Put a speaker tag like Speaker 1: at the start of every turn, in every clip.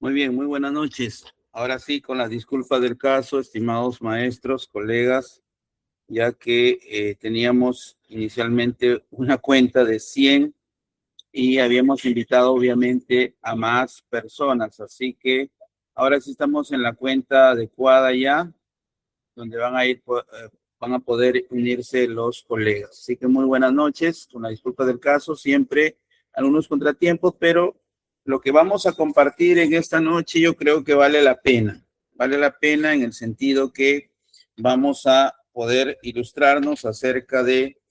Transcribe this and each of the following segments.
Speaker 1: Muy bien, muy buenas noches. Ahora sí, con las disculpas del caso, estimados maestros, colegas, ya que teníamos inicialmente una cuenta de 100 y habíamos invitado obviamente a más personas, así que ahora sí estamos en la cuenta adecuada ya, donde van a poder unirse los colegas. Así que muy buenas noches, con la disculpa del caso, siempre algunos contratiempos, pero lo que vamos a compartir en esta noche yo creo que vale la pena en el sentido que vamos a poder ilustrarnos acerca de,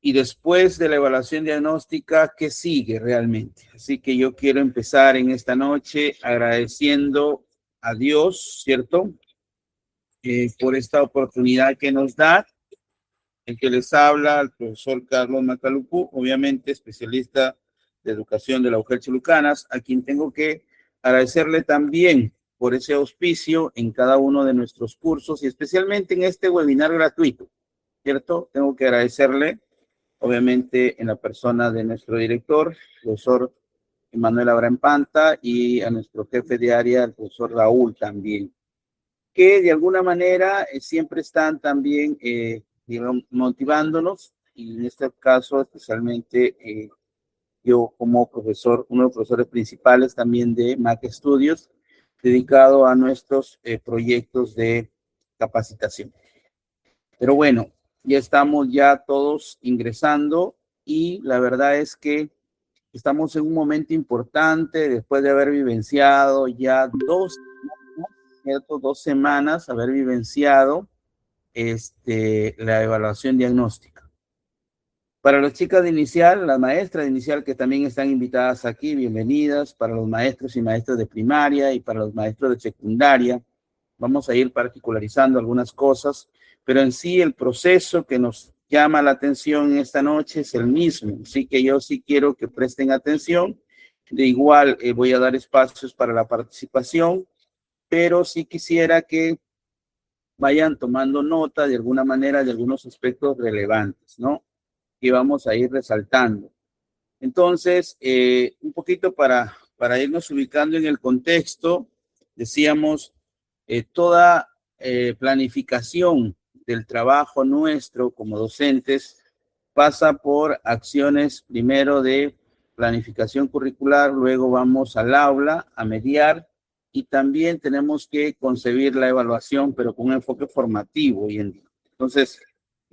Speaker 1: y después de la evaluación diagnóstica, ¿qué sigue realmente? Así que yo quiero empezar en esta noche agradeciendo a Dios, ¿cierto? Por esta oportunidad que nos da. El que les habla, el profesor Carlos Macalucú, obviamente especialista de educación de la UJEL Chulucanas, a quien tengo que agradecerle también por ese auspicio en cada uno de nuestros cursos y especialmente en este webinar gratuito, ¿cierto? Tengo que agradecerle, obviamente, en la persona de nuestro director, profesor Emanuel Abraham Panta, y a nuestro jefe de área, el profesor Raúl también, que de alguna manera siempre están también digamos, motivándonos, y en este caso especialmente yo como profesor, uno de los profesores principales también de Mac Studios, dedicado a nuestros proyectos de capacitación. Pero bueno, ya estamos ya todos ingresando y la verdad es que estamos en un momento importante después de haber vivenciado ya ¿cierto? 2 semanas, haber vivenciado la evaluación diagnóstica. Para las chicas de inicial, las maestras de inicial que también están invitadas aquí, bienvenidas. Para los maestros y maestras de primaria y para los maestros de secundaria, vamos a ir particularizando algunas cosas, pero en sí el proceso que nos llama la atención esta noche es el mismo, así que yo sí quiero que presten atención. De igual voy a dar espacios para la participación, pero sí quisiera que vayan tomando nota de alguna manera de algunos aspectos relevantes, ¿no? Que vamos a ir resaltando. Entonces, un poquito para irnos ubicando en el contexto, decíamos, toda planificación del trabajo nuestro como docentes pasa por acciones primero de planificación curricular, luego vamos al aula a mediar y también tenemos que concebir la evaluación, pero con un enfoque formativo hoy en día. Entonces,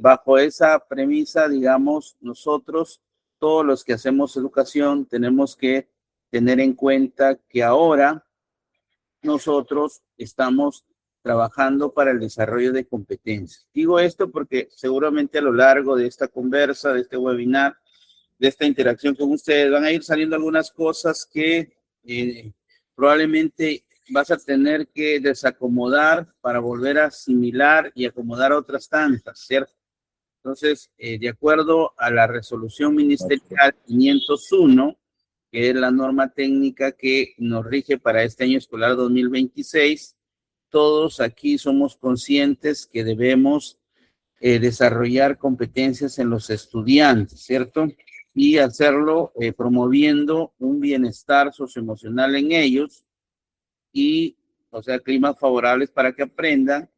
Speaker 1: bajo esa premisa, digamos, nosotros, todos los que hacemos educación, tenemos que tener en cuenta que ahora nosotros estamos trabajando para el desarrollo de competencias. Digo esto porque seguramente a lo largo de esta conversa, de este webinar, de esta interacción con ustedes, van a ir saliendo algunas cosas que probablemente vas a tener que desacomodar para volver a asimilar y acomodar otras tantas, ¿cierto? Entonces, de acuerdo a la resolución ministerial 501, que es la norma técnica que nos rige para este año escolar 2026, todos aquí somos conscientes que debemos desarrollar competencias en los estudiantes, ¿cierto? Y hacerlo promoviendo un bienestar socioemocional en ellos y, o sea, climas favorables para que aprendan.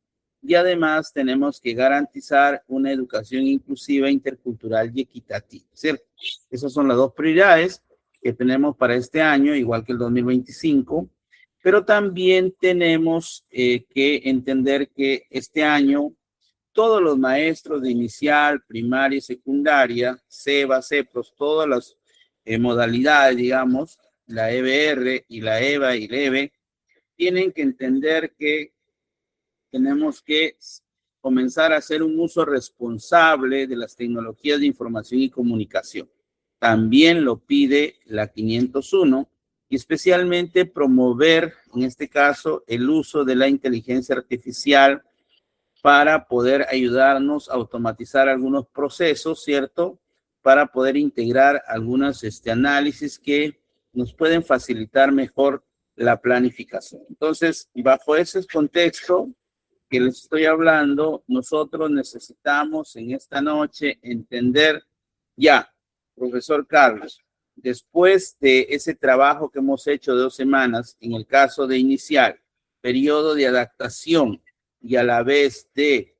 Speaker 1: Y además tenemos que garantizar una educación inclusiva, intercultural y equitativa, ¿cierto? Esas son las dos prioridades que tenemos para este año, igual que el 2025, pero también tenemos que entender que este año todos los maestros de inicial, primaria y secundaria, SEBA, CEPROS, todas las modalidades, digamos, la EBR y la EVA y la EBE, tienen que entender que tenemos que comenzar a hacer un uso responsable de las tecnologías de información y comunicación. También lo pide la 501 y especialmente promover, en este caso, el uso de la inteligencia artificial para poder ayudarnos a automatizar algunos procesos, ¿cierto? Para poder integrar algunos análisis que nos pueden facilitar mejor la planificación. Entonces, bajo ese contexto que les estoy hablando, nosotros necesitamos en esta noche entender ya, profesor Carlos, después de ese trabajo que hemos hecho de 2 semanas, en el caso de inicial, periodo de adaptación y a la vez de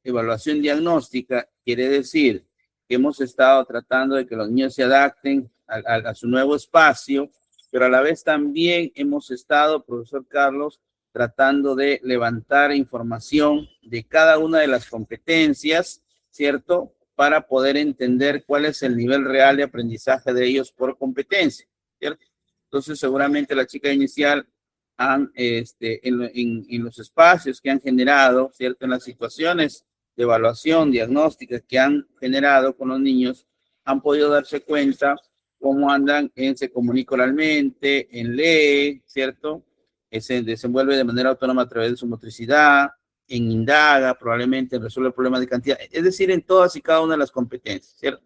Speaker 1: evaluación diagnóstica, quiere decir que hemos estado tratando de que los niños se adapten a su nuevo espacio, pero a la vez también hemos estado, profesor Carlos, tratando de levantar información de cada una de las competencias, ¿cierto? Para poder entender cuál es el nivel real de aprendizaje de ellos por competencia, ¿cierto? Entonces, seguramente la chica inicial han, en los espacios que han generado, ¿cierto? En las situaciones de evaluación, diagnóstica que han generado con los niños, han podido darse cuenta cómo andan en se comunica oralmente, en lee, ¿cierto? Se desenvuelve de manera autónoma a través de su motricidad, en indaga, probablemente resuelve el problema de cantidad, es decir, en todas y cada una de las competencias, ¿cierto?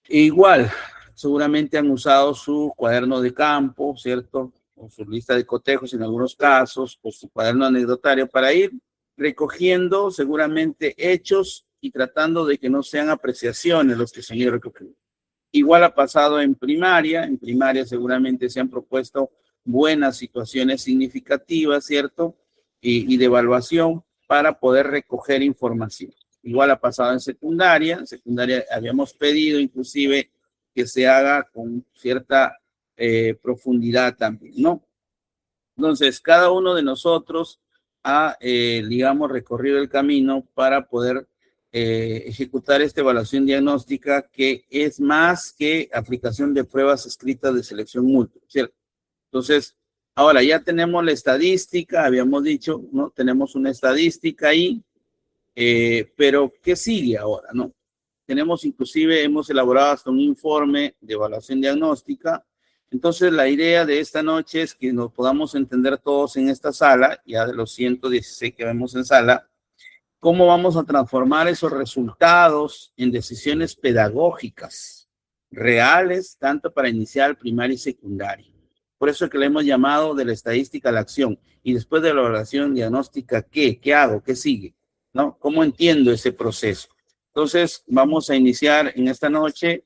Speaker 1: E igual, seguramente han usado su cuaderno de campo, ¿cierto? O su lista de cotejos en algunos casos, o su cuaderno anecdotario para ir recogiendo seguramente hechos y tratando de que no sean apreciaciones los que se han ido recogiendo. Igual ha pasado en primaria seguramente se han propuesto buenas situaciones significativas, ¿cierto? Y de evaluación para poder recoger información. Igual ha pasado en secundaria habíamos pedido inclusive que se haga con cierta profundidad también, ¿no? Entonces, cada uno de nosotros ha, digamos, recorrido el camino para poder ejecutar esta evaluación diagnóstica que es más que aplicación de pruebas escritas de selección múltiple, ¿cierto? Entonces, ahora ya tenemos la estadística, habíamos dicho, ¿no? Tenemos una estadística ahí, pero ¿qué sigue ahora, no? Tenemos inclusive, hemos elaborado hasta un informe de evaluación diagnóstica. Entonces, la idea de esta noche es que nos podamos entender todos en esta sala, ya de los 116 que vemos en sala, cómo vamos a transformar esos resultados en decisiones pedagógicas reales, tanto para inicial, primaria y secundaria. Por eso es que le hemos llamado de la estadística a la acción. Y después de la evaluación diagnóstica, ¿qué? ¿Qué hago? ¿Qué sigue? ¿No? ¿Cómo entiendo ese proceso? Entonces, vamos a iniciar en esta noche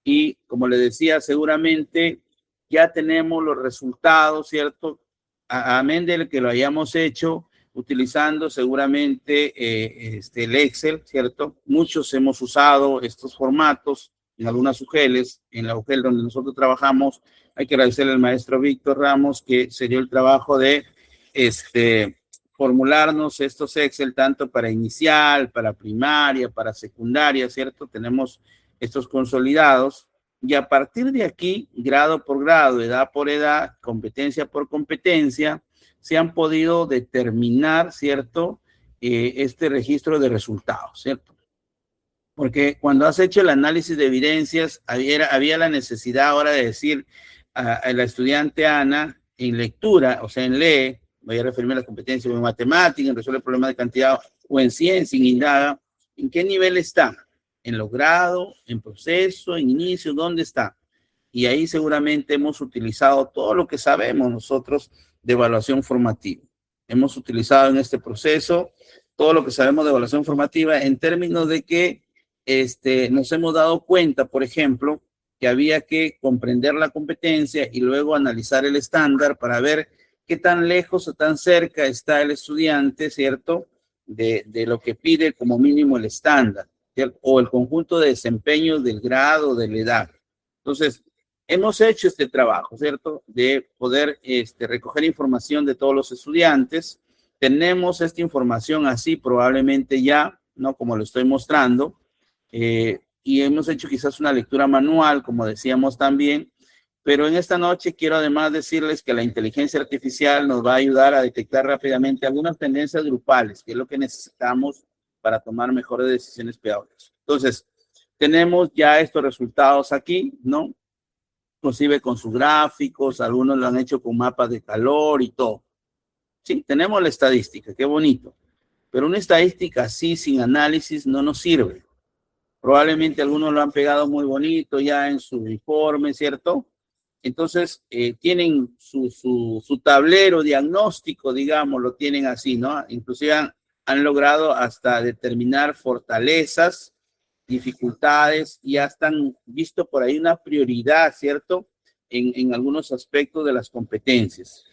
Speaker 1: y, como le decía, seguramente ya tenemos los resultados, ¿cierto? Amén de que lo hayamos hecho utilizando seguramente el Excel, ¿cierto? Muchos hemos usado estos formatos en algunas UGELs, en la UGEL donde nosotros trabajamos. Hay que agradecerle al maestro Víctor Ramos que se dio el trabajo de formularnos estos Excel tanto para inicial, para primaria, para secundaria, ¿cierto? Tenemos estos consolidados y a partir de aquí, grado por grado, edad por edad, competencia por competencia, se han podido determinar, ¿cierto? Este registro de resultados, ¿cierto? Porque cuando has hecho el análisis de evidencias, había la necesidad ahora de decir a la estudiante Ana, en lectura, o sea, en lee, voy a referirme a las competencias en matemática, en resolver problemas de cantidad, o en ciencia, en indaga, ¿en qué nivel está? ¿En logrado, en proceso, en inicio? ¿Dónde está? Y ahí seguramente hemos utilizado todo lo que sabemos nosotros de evaluación formativa. Hemos utilizado en este proceso todo lo que sabemos de evaluación formativa en términos de que nos hemos dado cuenta, por ejemplo, que había que comprender la competencia y luego analizar el estándar para ver qué tan lejos o tan cerca está el estudiante, ¿cierto? De lo que pide como mínimo el estándar, ¿cierto? O el conjunto de desempeños del grado, de la edad. Entonces, hemos hecho este trabajo, ¿cierto? De poder recoger información de todos los estudiantes. Tenemos esta información así probablemente ya, ¿no? Como lo estoy mostrando. Y hemos hecho quizás una lectura manual, como decíamos también, pero en esta noche quiero además decirles que la inteligencia artificial nos va a ayudar a detectar rápidamente algunas tendencias grupales, que es lo que necesitamos para tomar mejores decisiones pedagógicas. Entonces, tenemos ya estos resultados aquí, ¿no? Inclusive con sus gráficos, algunos lo han hecho con mapas de calor y todo. Sí, tenemos la estadística, qué bonito, pero una estadística así, sin análisis, no nos sirve. Probablemente algunos lo han pegado muy bonito ya en su informe, ¿cierto? Entonces, tienen su tablero diagnóstico, digamos, lo tienen así, ¿no? Inclusive han logrado hasta determinar fortalezas dificultades, ya están visto por ahí una prioridad, ¿cierto? En algunos aspectos de las competencias.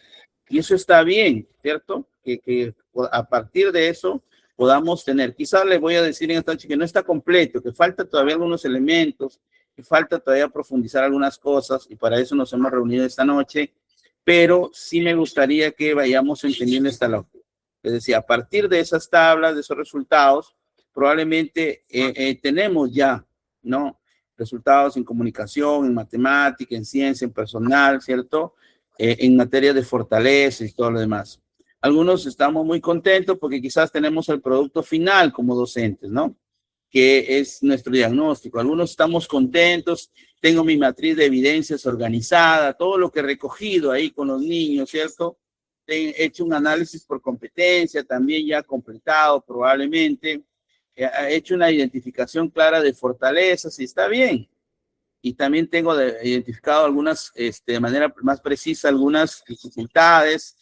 Speaker 1: Y eso está bien, ¿cierto? Que a partir de eso podamos tener, quizás les voy a decir en esta noche que no está completo, que falta todavía algunos elementos, que falta todavía profundizar algunas cosas, y para eso nos hemos reunido esta noche, pero sí me gustaría que vayamos entendiendo esta lógica. Es decir, a partir de esas tablas, de esos resultados, probablemente tenemos ya, ¿no? Resultados en comunicación, en matemática, en ciencia, en personal, ¿cierto? En materia de fortaleza y todo lo demás. Algunos estamos muy contentos porque quizás tenemos el producto final como docentes, ¿no? Que es nuestro diagnóstico. Algunos estamos contentos, tengo mi matriz de evidencias organizada, todo lo que he recogido ahí con los niños, ¿cierto? He hecho un análisis por competencia, también ya completado probablemente. He hecho una identificación clara de fortalezas y está bien. Y también tengo identificado algunas, de manera más precisa, algunas dificultades.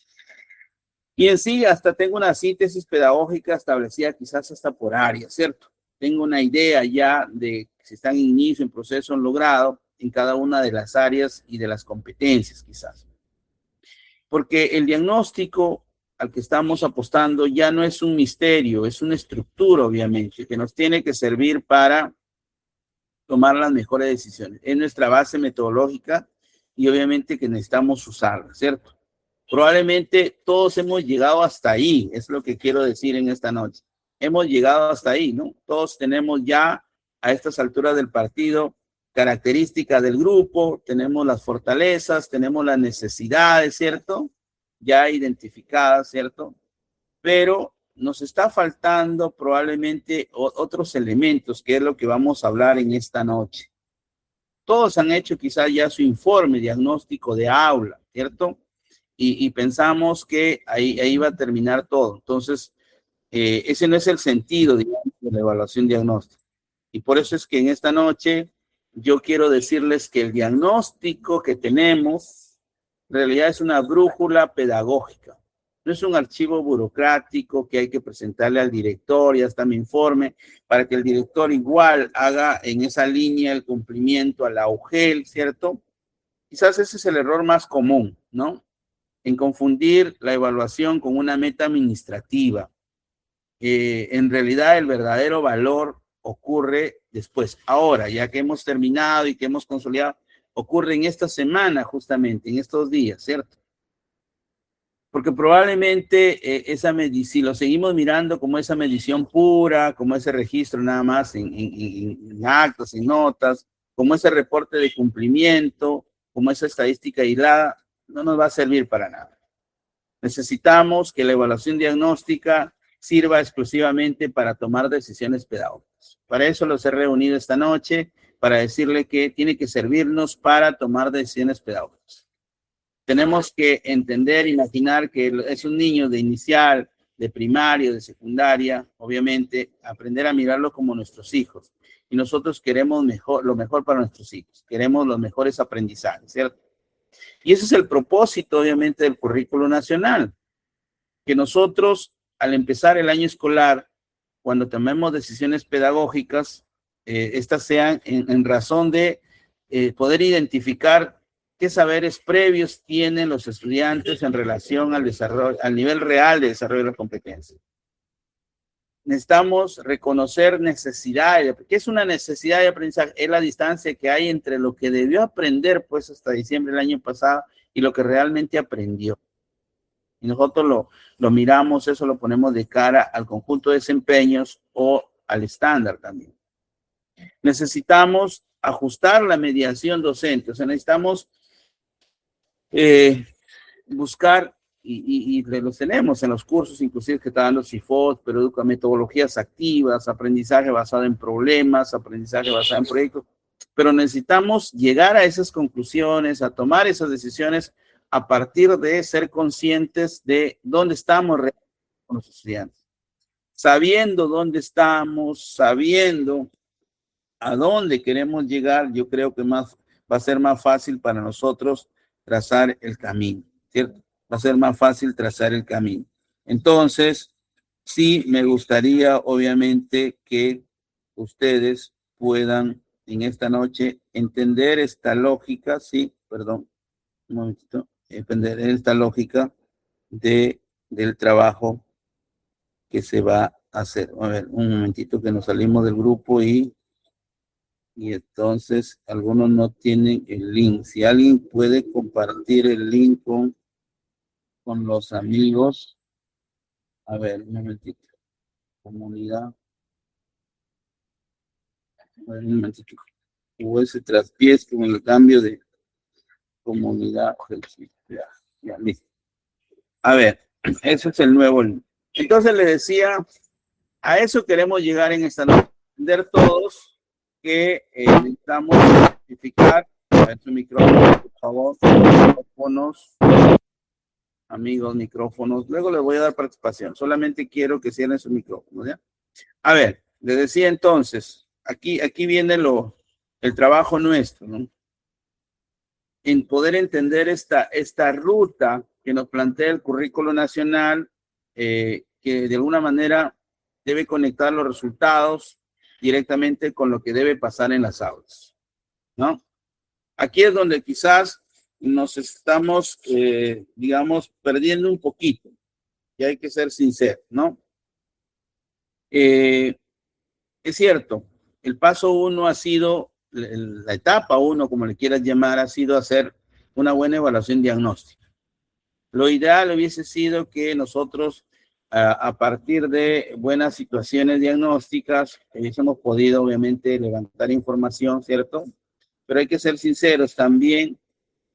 Speaker 1: Y en sí, hasta tengo una síntesis pedagógica establecida quizás hasta por área, ¿cierto? Tengo una idea ya de si están en inicio, en proceso, en logrado, en cada una de las áreas y de las competencias, quizás. Porque el diagnóstico al que estamos apostando ya no es un misterio, es una estructura, obviamente, que nos tiene que servir para tomar las mejores decisiones. Es nuestra base metodológica y obviamente que necesitamos usarla, ¿cierto? Probablemente todos hemos llegado hasta ahí, es lo que quiero decir en esta noche. Hemos llegado hasta ahí, ¿no? Todos tenemos ya a estas alturas del partido características del grupo, tenemos las fortalezas, tenemos las necesidades, ¿cierto? Ya identificadas, ¿cierto? Pero nos está faltando probablemente otros elementos, que es lo que vamos a hablar en esta noche. Todos han hecho quizás ya su informe diagnóstico de aula, ¿cierto? Y pensamos que ahí va a terminar todo. Entonces, ese no es el sentido, digamos, de la evaluación diagnóstica. Y por eso es que en esta noche yo quiero decirles que el diagnóstico que tenemos en realidad es una brújula pedagógica. No es un archivo burocrático que hay que presentarle al director, ya está mi informe, para que el director igual haga en esa línea el cumplimiento a la UGEL, ¿cierto? Quizás ese es el error más común, ¿no? En confundir la evaluación con una meta administrativa. En realidad el verdadero valor ocurre después. Ahora, ya que hemos terminado y que hemos consolidado, ocurre en esta semana justamente, en estos días, ¿cierto? Porque probablemente si lo seguimos mirando como esa medición pura, como ese registro nada más en actas, en notas, como ese reporte de cumplimiento, como esa estadística aislada, no nos va a servir para nada. Necesitamos que la evaluación diagnóstica sirva exclusivamente para tomar decisiones pedagógicas. Para eso los he reunido esta noche, para decirle que tiene que servirnos para tomar decisiones pedagógicas. Tenemos que entender, imaginar que es un niño de inicial, de primaria, de secundaria, obviamente, aprender a mirarlo como nuestros hijos. Y nosotros queremos lo mejor para nuestros hijos, queremos los mejores aprendizajes, ¿cierto? Y ese es el propósito, obviamente, del currículo nacional, que nosotros, al empezar el año escolar, cuando tomemos decisiones pedagógicas, estas sean en razón de poder identificar qué saberes previos tienen los estudiantes en relación al desarrollo, al nivel real de desarrollo de la competencia. Necesitamos reconocer necesidades. ¿Qué es una necesidad de aprendizaje? Es la distancia que hay entre lo que debió aprender pues hasta diciembre del año pasado y lo que realmente aprendió. Y nosotros lo miramos, eso lo ponemos de cara al conjunto de desempeños o al estándar también. Necesitamos ajustar la mediación docente, o sea, necesitamos buscar, y los tenemos en los cursos, inclusive que está dando CIFOT, pero educa metodologías activas, aprendizaje basado en problemas, aprendizaje basado en proyectos, pero necesitamos llegar a esas conclusiones, a tomar esas decisiones a partir de ser conscientes de dónde estamos con los estudiantes. Sabiendo dónde estamos, sabiendo a dónde queremos llegar, yo creo que va a ser más fácil para nosotros trazar el camino, ¿cierto? Va a ser más fácil trazar el camino. Entonces, sí me gustaría, obviamente, que ustedes puedan en esta noche entender esta lógica, sí, perdón, un momentito, entender esta lógica del trabajo que se va a hacer. A ver, un momentito que nos salimos del grupo y entonces algunos no tienen el link. Si alguien puede compartir el link con los amigos. A ver, un momentito. Comunidad. A ver, un momentito. Hubo ese traspiés con el cambio de comunidad. Ya, listo. A ver, ese es el nuevo link. Entonces les decía, a eso queremos llegar en esta noche. Entender todos que necesitamos identificar. A ver su micrófono, por favor. Micrófonos. Amigos, micrófonos. Luego les voy a dar participación. Solamente quiero que cierren su micrófono, ¿ya? A ver, les decía entonces, aquí viene el trabajo nuestro, ¿no? En poder entender esta ruta que nos plantea el currículo nacional, que de alguna manera debe conectar los resultados directamente con lo que debe pasar en las aulas, ¿no? Aquí es donde quizás nos estamos, digamos, perdiendo un poquito, y hay que ser sinceros, ¿no? Es cierto, el paso 1 ha sido, la etapa 1, como le quieras llamar, ha sido hacer una buena evaluación diagnóstica. Lo ideal hubiese sido que nosotros, a partir de buenas situaciones diagnósticas, hubiésemos podido, obviamente, levantar información, ¿cierto? Pero hay que ser sinceros también,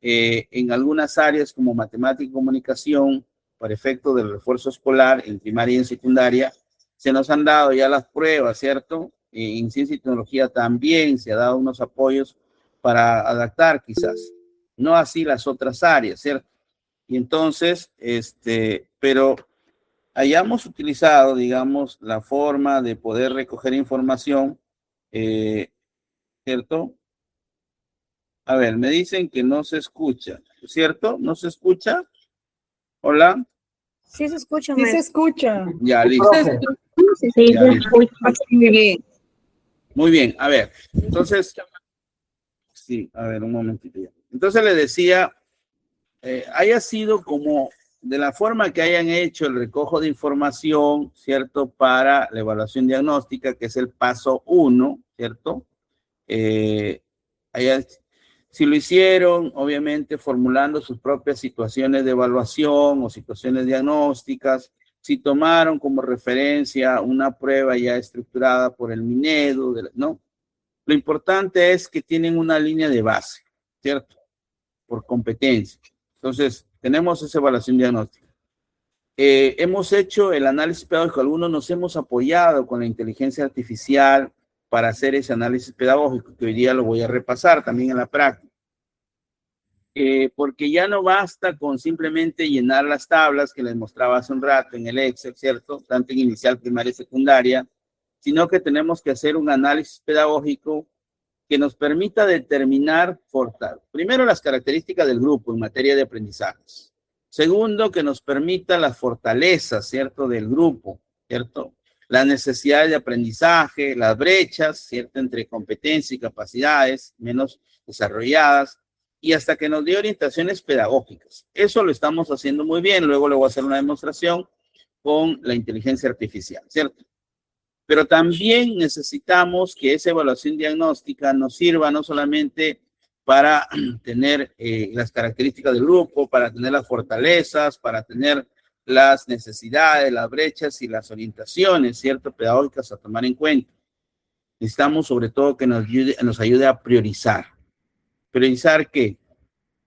Speaker 1: en algunas áreas como matemática y comunicación, por efecto del refuerzo escolar en primaria y en secundaria, se nos han dado ya las pruebas, ¿cierto? En ciencia y tecnología también se ha dado unos apoyos para adaptar quizás, no así las otras áreas, ¿cierto? Y entonces, pero hayamos utilizado, digamos, la forma de poder recoger información, ¿cierto? A ver, me dicen que no se escucha, ¿cierto? ¿No se escucha? Hola.
Speaker 2: Sí se escucha,
Speaker 3: Sí se escucha.
Speaker 1: Ya, listo.
Speaker 2: Sí,
Speaker 1: Ya, listo.
Speaker 2: muy bien.
Speaker 1: Muy bien, a ver. Entonces, sí, a ver, un momentito ya. Entonces le decía, haya sido como de la forma que hayan hecho el recojo de información, ¿cierto? Para la evaluación diagnóstica, que es el paso 1, ¿cierto? Si lo hicieron, obviamente formulando sus propias situaciones de evaluación o situaciones diagnósticas, si tomaron como referencia una prueba ya estructurada por el Minedu, ¿no? Lo importante es que tienen una línea de base, ¿cierto? Por competencia. Entonces, tenemos esa evaluación diagnóstica. Hemos hecho el análisis pedagógico, algunos nos hemos apoyado con la inteligencia artificial para hacer ese análisis pedagógico, que hoy día lo voy a repasar también en la práctica. Porque ya no basta con simplemente llenar las tablas que les mostraba hace un rato en el Excel, ¿cierto? Tanto en inicial, primaria y secundaria, sino que tenemos que hacer un análisis pedagógico que nos permita determinar, primero, las características del grupo en materia de aprendizajes. Segundo, que nos permita las fortalezas, ¿cierto?, del grupo, ¿cierto? Las necesidades de aprendizaje, las brechas, ¿cierto?, entre competencias y capacidades menos desarrolladas, y hasta que nos dé orientaciones pedagógicas. Eso lo estamos haciendo muy bien. Luego le voy a hacer una demostración con la inteligencia artificial, ¿cierto? Pero también necesitamos que esa evaluación diagnóstica nos sirva no solamente para tener las características del grupo, para tener las fortalezas, para tener las necesidades, las brechas y las orientaciones, ¿cierto?, pedagógicas a tomar en cuenta. Necesitamos sobre todo que nos ayude a priorizar. ¿Priorizar qué?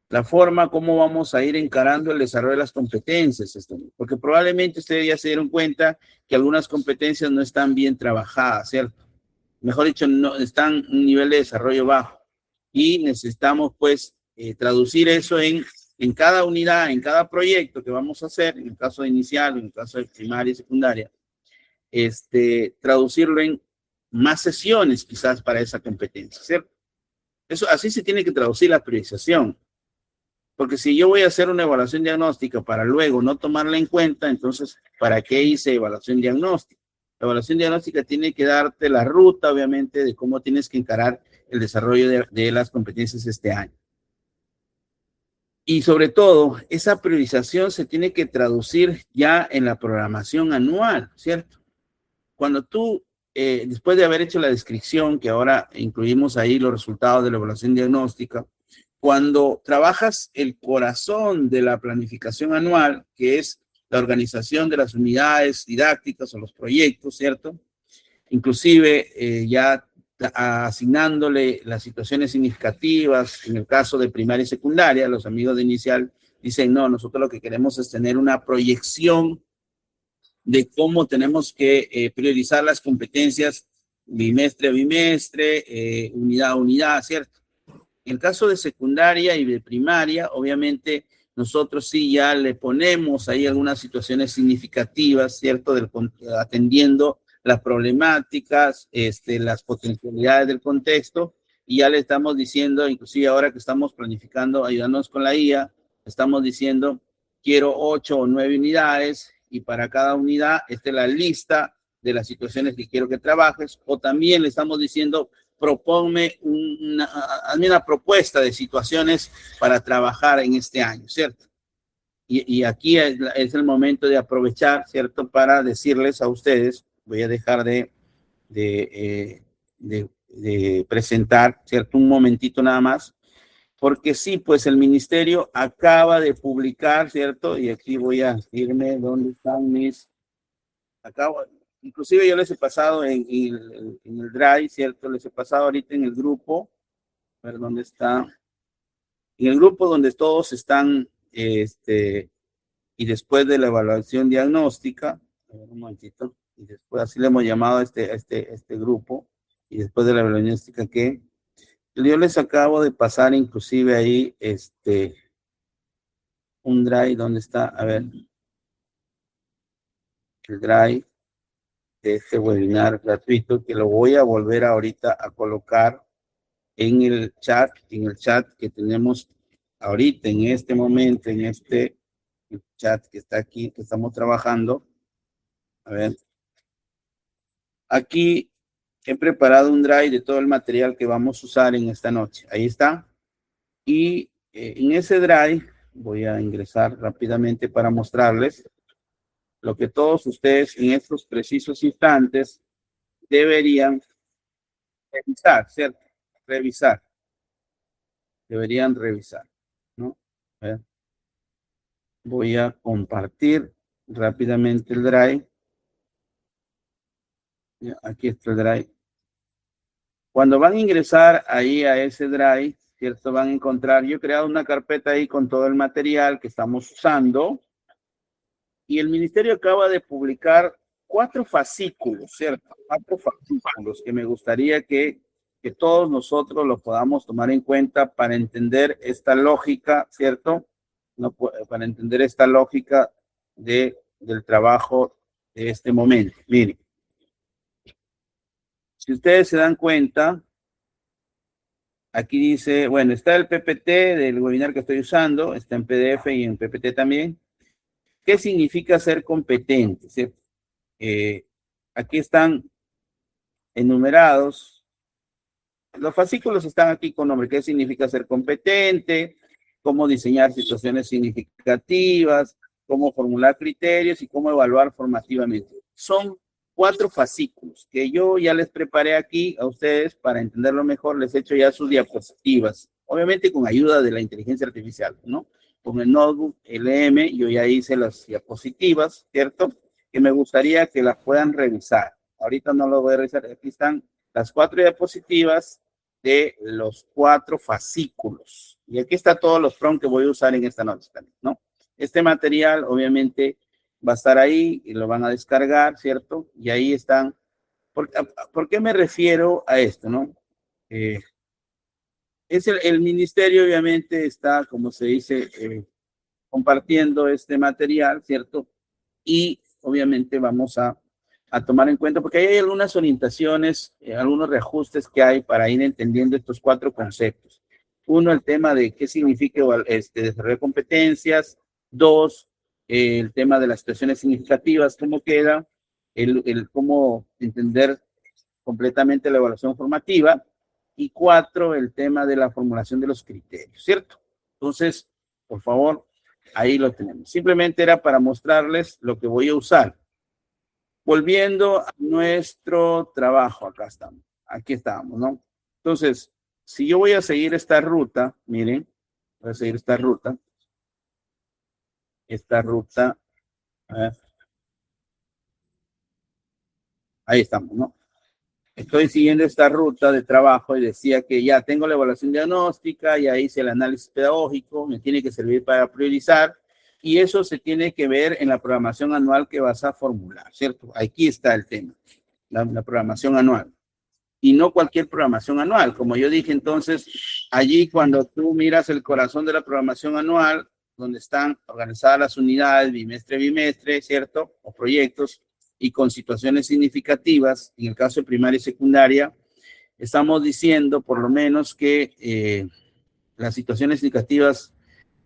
Speaker 1: La forma como vamos a ir encarando el desarrollo de las competencias, porque probablemente ustedes ya se dieron cuenta que algunas competencias no están bien trabajadas, ¿cierto? Mejor dicho, no están en un nivel de desarrollo bajo, y necesitamos pues traducir eso en cada unidad, en cada proyecto que vamos a hacer, en el caso de inicial, en el caso de primaria y secundaria, traducirlo en más sesiones quizás para esa competencia, ¿cierto? Eso, así se tiene que traducir la priorización. Porque si yo voy a hacer una evaluación diagnóstica para luego no tomarla en cuenta, entonces, ¿para qué hice evaluación diagnóstica? La evaluación diagnóstica tiene que darte la ruta, obviamente, de cómo tienes que encarar el desarrollo de las competencias este año. Y sobre todo, esa priorización se tiene que traducir ya en la programación anual, ¿cierto? Cuando tú, después de haber hecho la descripción, que ahora incluimos ahí los resultados de la evaluación diagnóstica, cuando trabajas el corazón de la planificación anual, que es la organización de las unidades didácticas o los proyectos, ¿cierto? Inclusive ya asignándole las situaciones significativas, en el caso de primaria y secundaria, los amigos de inicial dicen, no, nosotros lo que queremos es tener una proyección de cómo tenemos que priorizar las competencias bimestre a bimestre, unidad a unidad, ¿cierto? En el caso de secundaria y de primaria, obviamente nosotros sí ya le ponemos ahí algunas situaciones significativas, ¿cierto? Atendiendo las problemáticas, las potencialidades del contexto, y ya le estamos diciendo, inclusive ahora que estamos planificando, ayudándonos con la IA, estamos diciendo, quiero 8 o 9 unidades, y para cada unidad esta es la lista de las situaciones que quiero que trabajes, o también le estamos diciendo, proponme hazme una propuesta de situaciones para trabajar en este año, ¿cierto? Y aquí es el momento de aprovechar, ¿cierto? Para decirles a ustedes, voy a dejar de presentar, ¿cierto? Un momentito nada más, porque sí, pues el ministerio acaba de publicar, ¿cierto? Y aquí voy a irme, ¿dónde están mis? Inclusive yo les he pasado en el Drive, ¿cierto? Les he pasado ahorita en el grupo, a ver dónde está, en el grupo donde todos están, y después de la evaluación diagnóstica, a ver un momentito, y después así le hemos llamado a este grupo, y después de la evaluación diagnóstica que yo les acabo de pasar inclusive ahí, un Drive, ¿dónde está? A ver, el Drive de este webinar gratuito, que lo voy a volver ahorita a colocar en el chat que tenemos ahorita, en este momento, en este chat que está aquí, que estamos trabajando. A ver. Aquí he preparado un drive de todo el material que vamos a usar en esta noche. Ahí está. Y en ese drive voy a ingresar rápidamente para mostrarles lo que todos ustedes en estos precisos instantes deberían revisar, ¿cierto? Revisar. Deberían revisar, ¿no? A ver. Voy a compartir rápidamente el drive. Aquí está el drive. Cuando van a ingresar ahí a ese drive, ¿cierto? Van a encontrar, yo he creado una carpeta ahí con todo el material que estamos usando, y el ministerio acaba de publicar 4 fascículos, ¿cierto? 4 fascículos que me gustaría que todos nosotros lo podamos tomar en cuenta para entender esta lógica, ¿cierto? No, para entender esta lógica del trabajo de este momento. Miren, si ustedes se dan cuenta, aquí dice, bueno, está el PPT del webinar que estoy usando, está en PDF y en PPT también. ¿Qué significa ser competente? ¿Cierto? Aquí están enumerados. Los fascículos están aquí con nombre. ¿Qué significa ser competente? Cómo diseñar situaciones significativas, cómo formular criterios y cómo evaluar formativamente. Son 4 fascículos que yo ya les preparé aquí a ustedes para entenderlo mejor. Les he hecho ya sus diapositivas, obviamente con ayuda de la inteligencia artificial, ¿no? Con el notebook LM yo ya hice las diapositivas, ¿cierto? Que me gustaría que las puedan revisar. Ahorita no lo voy a revisar. Aquí están las 4 diapositivas de los 4 fascículos. Y aquí está todos los prompts que voy a usar en esta noche también, ¿no? Este material, obviamente, va a estar ahí y lo van a descargar, ¿cierto? Y ahí están. ¿Por qué me refiero a esto, no? El ministerio, obviamente, está, como se dice, compartiendo este material, ¿cierto? Y, obviamente, vamos a tomar en cuenta, porque ahí hay algunas orientaciones, algunos reajustes que hay para ir entendiendo estos 4 conceptos. Uno, el tema de qué significa desarrollar competencias. 2, el tema de las situaciones significativas, cómo queda. el cómo entender completamente la evaluación formativa. Y 4, el tema de la formulación de los criterios, ¿cierto? Entonces, por favor, ahí lo tenemos. Simplemente era para mostrarles lo que voy a usar. Volviendo a nuestro trabajo, acá estamos. Aquí estábamos, ¿no? Entonces, si yo voy a seguir esta ruta, miren, voy a seguir esta ruta. A ver, ahí estamos, ¿no? Estoy siguiendo esta ruta de trabajo y decía que ya tengo la evaluación diagnóstica, ya hice el análisis pedagógico, me tiene que servir para priorizar y eso se tiene que ver en la programación anual que vas a formular, ¿cierto? Aquí está el tema, la programación anual. Y no cualquier programación anual. Como yo dije, entonces, allí cuando tú miras el corazón de la programación anual, donde están organizadas las unidades bimestre a bimestre, ¿cierto? O proyectos, y con situaciones significativas, en el caso de primaria y secundaria, estamos diciendo por lo menos que las situaciones significativas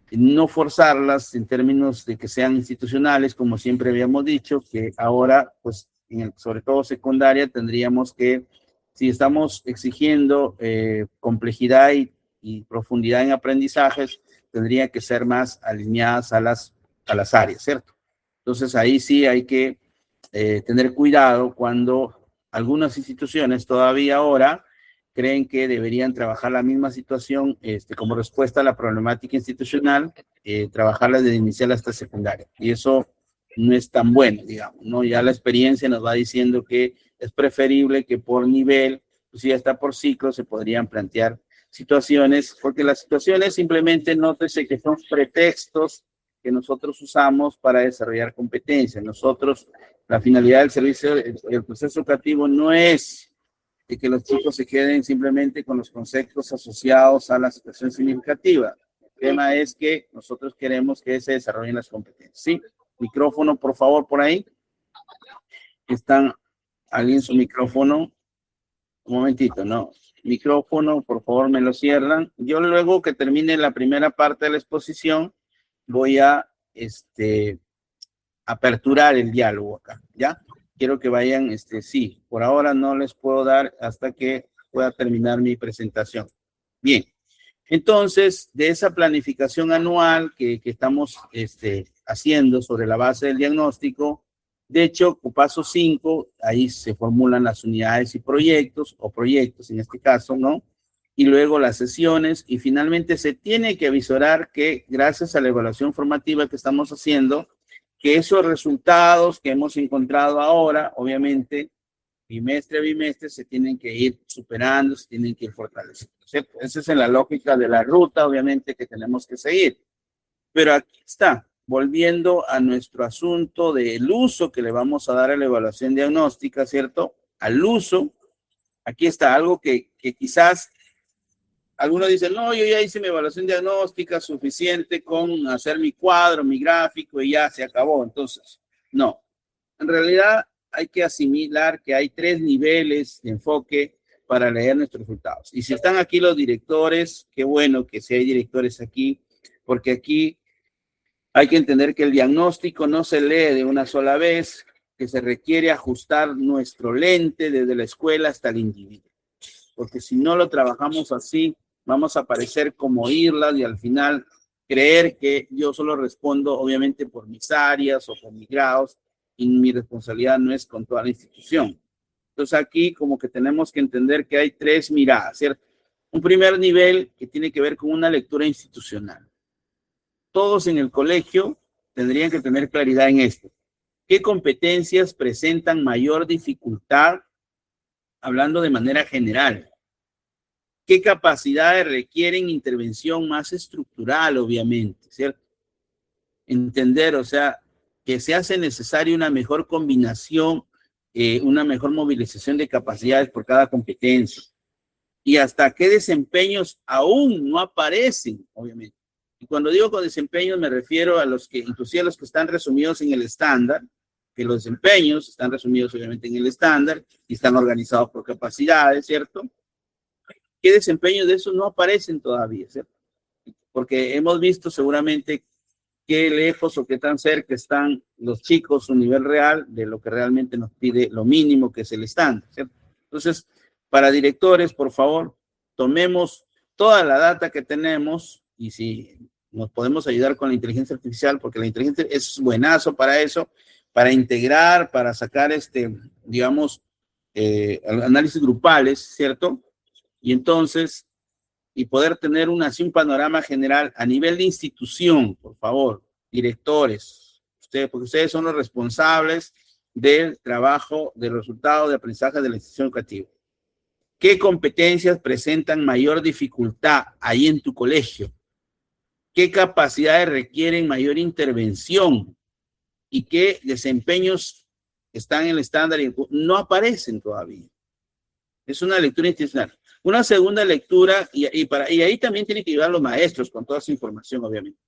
Speaker 1: no forzarlas en términos de que sean institucionales, como siempre habíamos dicho, que ahora, pues, sobre todo secundaria, tendríamos que, si estamos exigiendo complejidad y profundidad en aprendizajes, tendría que ser más alineadas a las áreas, ¿cierto? Entonces, ahí sí hay que tener cuidado cuando algunas instituciones todavía ahora creen que deberían trabajar la misma situación como respuesta a la problemática institucional, trabajarla desde inicial hasta secundaria. Y eso no es tan bueno, digamos, ¿no? Ya la experiencia nos va diciendo que es preferible que por nivel, pues ya está por ciclo, se podrían plantear situaciones, porque las situaciones simplemente nótese que son pretextos que nosotros usamos para desarrollar competencias. Nosotros, la finalidad del servicio, el proceso educativo no es de que los chicos se queden simplemente con los conceptos asociados a la situación significativa. El tema es que nosotros queremos que se desarrollen las competencias. ¿Sí? Micrófono, por favor, por ahí. ¿Están alguien su micrófono? Un momentito, ¿no? Micrófono, por favor, me lo cierran. Yo luego que termine la primera parte de la exposición, voy a aperturar el diálogo acá, ¿ya? Quiero que vayan, sí, por ahora no les puedo dar hasta que pueda terminar mi presentación. Bien, entonces, de esa planificación anual que estamos haciendo sobre la base del diagnóstico, de hecho, paso 5, ahí se formulan las unidades y proyectos, o proyectos en este caso, ¿no? Y luego las sesiones, y finalmente se tiene que avisorar que gracias a la evaluación formativa que estamos haciendo, que esos resultados que hemos encontrado ahora, obviamente, bimestre a bimestre, se tienen que ir superando, se tienen que ir fortaleciendo, ¿cierto? Esa es la lógica de la ruta, obviamente, que tenemos que seguir. Pero aquí está, volviendo a nuestro asunto del uso que le vamos a dar a la evaluación diagnóstica, ¿cierto? Al uso, aquí está algo que quizás algunos dicen, no, yo ya hice mi evaluación diagnóstica, suficiente con hacer mi cuadro, mi gráfico y ya se acabó. Entonces, no. En realidad hay que asimilar que hay 3 niveles de enfoque para leer nuestros resultados. Y si están aquí los directores, qué bueno que si hay directores aquí, porque aquí hay que entender que el diagnóstico no se lee de una sola vez, que se requiere ajustar nuestro lente desde la escuela hasta el individuo. Porque si no lo trabajamos así, vamos a parecer como irlas y al final creer que yo solo respondo obviamente por mis áreas o por mis grados y mi responsabilidad no es con toda la institución. Entonces aquí como que tenemos que entender que hay 3 miradas, ¿cierto? Un primer nivel que tiene que ver con una lectura institucional. Todos en el colegio tendrían que tener claridad en esto. ¿Qué competencias presentan mayor dificultad? Hablando de manera general. ¿Qué capacidades requieren intervención más estructural, obviamente, ¿cierto? Entender, o sea, que se hace necesaria una mejor combinación, una mejor movilización de capacidades por cada competencia. Y hasta qué desempeños aún no aparecen, obviamente. Y cuando digo con desempeños me refiero a los que, inclusive a los que están resumidos en el estándar, que los desempeños están resumidos obviamente en el estándar y están organizados por capacidades, ¿cierto? ¿Qué desempeños de esos no aparecen todavía, ¿cierto? Porque hemos visto seguramente qué lejos o qué tan cerca están los chicos, su nivel real, de lo que realmente nos pide lo mínimo que es el estándar, ¿cierto? Entonces, para directores, por favor, tomemos toda la data que tenemos y si nos podemos ayudar con la inteligencia artificial, porque la inteligencia es buenazo para eso, para integrar, para sacar digamos, análisis grupales, ¿cierto? Y entonces, y poder tener así un panorama general a nivel de institución, por favor, directores, ustedes, porque ustedes son los responsables del trabajo, del resultado de aprendizaje de la institución educativa. ¿Qué competencias presentan mayor dificultad ahí en tu colegio? ¿Qué capacidades requieren mayor intervención? ¿Y qué desempeños están en el estándar y no aparecen todavía? Es una lectura institucional. Una segunda lectura, y ahí también tienen que ayudar los maestros con toda su información, obviamente.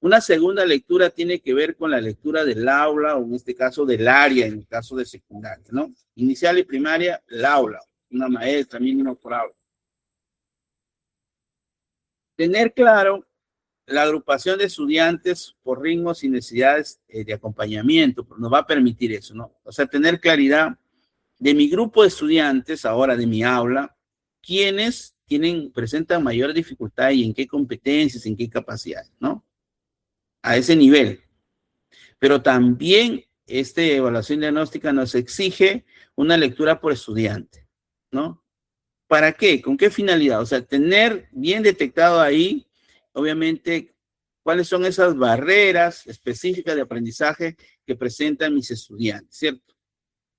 Speaker 1: Una segunda lectura tiene que ver con la lectura del aula, o en este caso del área, en el caso de secundaria, ¿no? Inicial y primaria, el aula, una maestra mínimo por aula. Tener claro la agrupación de estudiantes por ritmos y necesidades de acompañamiento, nos va a permitir eso, ¿no? O sea, tener claridad de mi grupo de estudiantes, ahora de mi aula, quiénes presentan mayor dificultad y en qué competencias, en qué capacidades, ¿no? A ese nivel. Pero también esta evaluación diagnóstica nos exige una lectura por estudiante, ¿no? ¿Para qué? ¿Con qué finalidad? O sea, tener bien detectado ahí, obviamente, cuáles son esas barreras específicas de aprendizaje que presentan mis estudiantes, ¿cierto?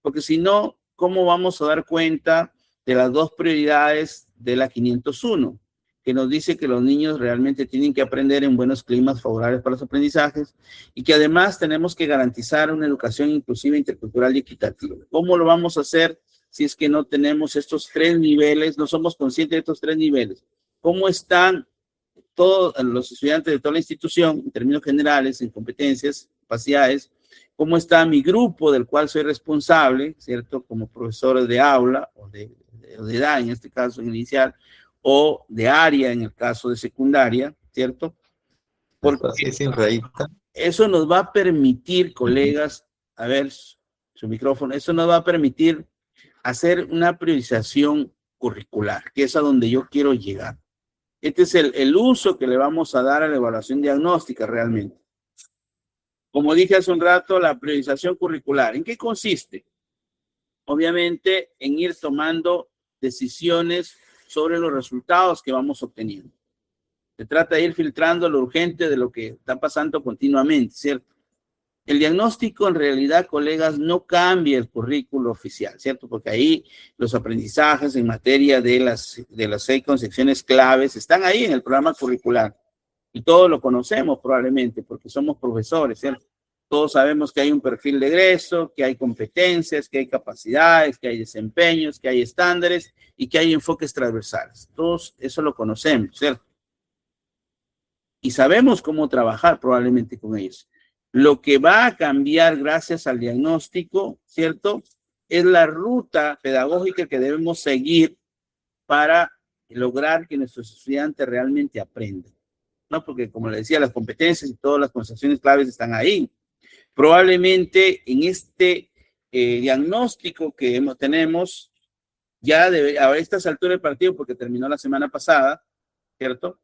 Speaker 1: Porque si no, ¿cómo vamos a dar cuenta de las dos prioridades de la 501? Que nos dice que los niños realmente tienen que aprender en buenos climas favorables para los aprendizajes y que además tenemos que garantizar una educación inclusiva, intercultural y equitativa. ¿Cómo lo vamos a hacer si es que no tenemos estos tres niveles, no somos conscientes de estos tres niveles? ¿Cómo están todos los estudiantes de toda la institución, en términos generales, en competencias, capacidades? ¿Cómo está mi grupo del cual soy responsable, ¿cierto? Como profesor de aula o de edad, en este caso inicial, o de área, en el caso de secundaria, ¿cierto? Porque eso nos va a permitir, colegas, a ver su micrófono, eso nos va a permitir hacer una priorización curricular, que es a donde yo quiero llegar. Este es el uso que le vamos a dar a la evaluación diagnóstica realmente. Como dije hace un rato, la priorización curricular, ¿en qué consiste? Obviamente en ir tomando decisiones sobre los resultados que vamos obteniendo. Se trata de ir filtrando lo urgente de lo que está pasando continuamente, ¿cierto? El diagnóstico en realidad, colegas, no cambia el currículo oficial, ¿cierto? Porque ahí los aprendizajes en materia de las 6 concepciones claves están ahí en el programa curricular. Y todos lo conocemos probablemente porque somos profesores, ¿cierto? Todos sabemos que hay un perfil de egreso, que hay competencias, que hay capacidades, que hay desempeños, que hay estándares y que hay enfoques transversales. Todos eso lo conocemos, ¿cierto? Y sabemos cómo trabajar probablemente con ellos. Lo que va a cambiar gracias al diagnóstico, ¿cierto? Es la ruta pedagógica que debemos seguir para lograr que nuestros estudiantes realmente aprendan, ¿no? Porque, como le decía, las competencias y todas las concepciones claves están ahí. Probablemente en este diagnóstico que tenemos, ya a estas alturas del partido, porque terminó la semana pasada, ¿cierto?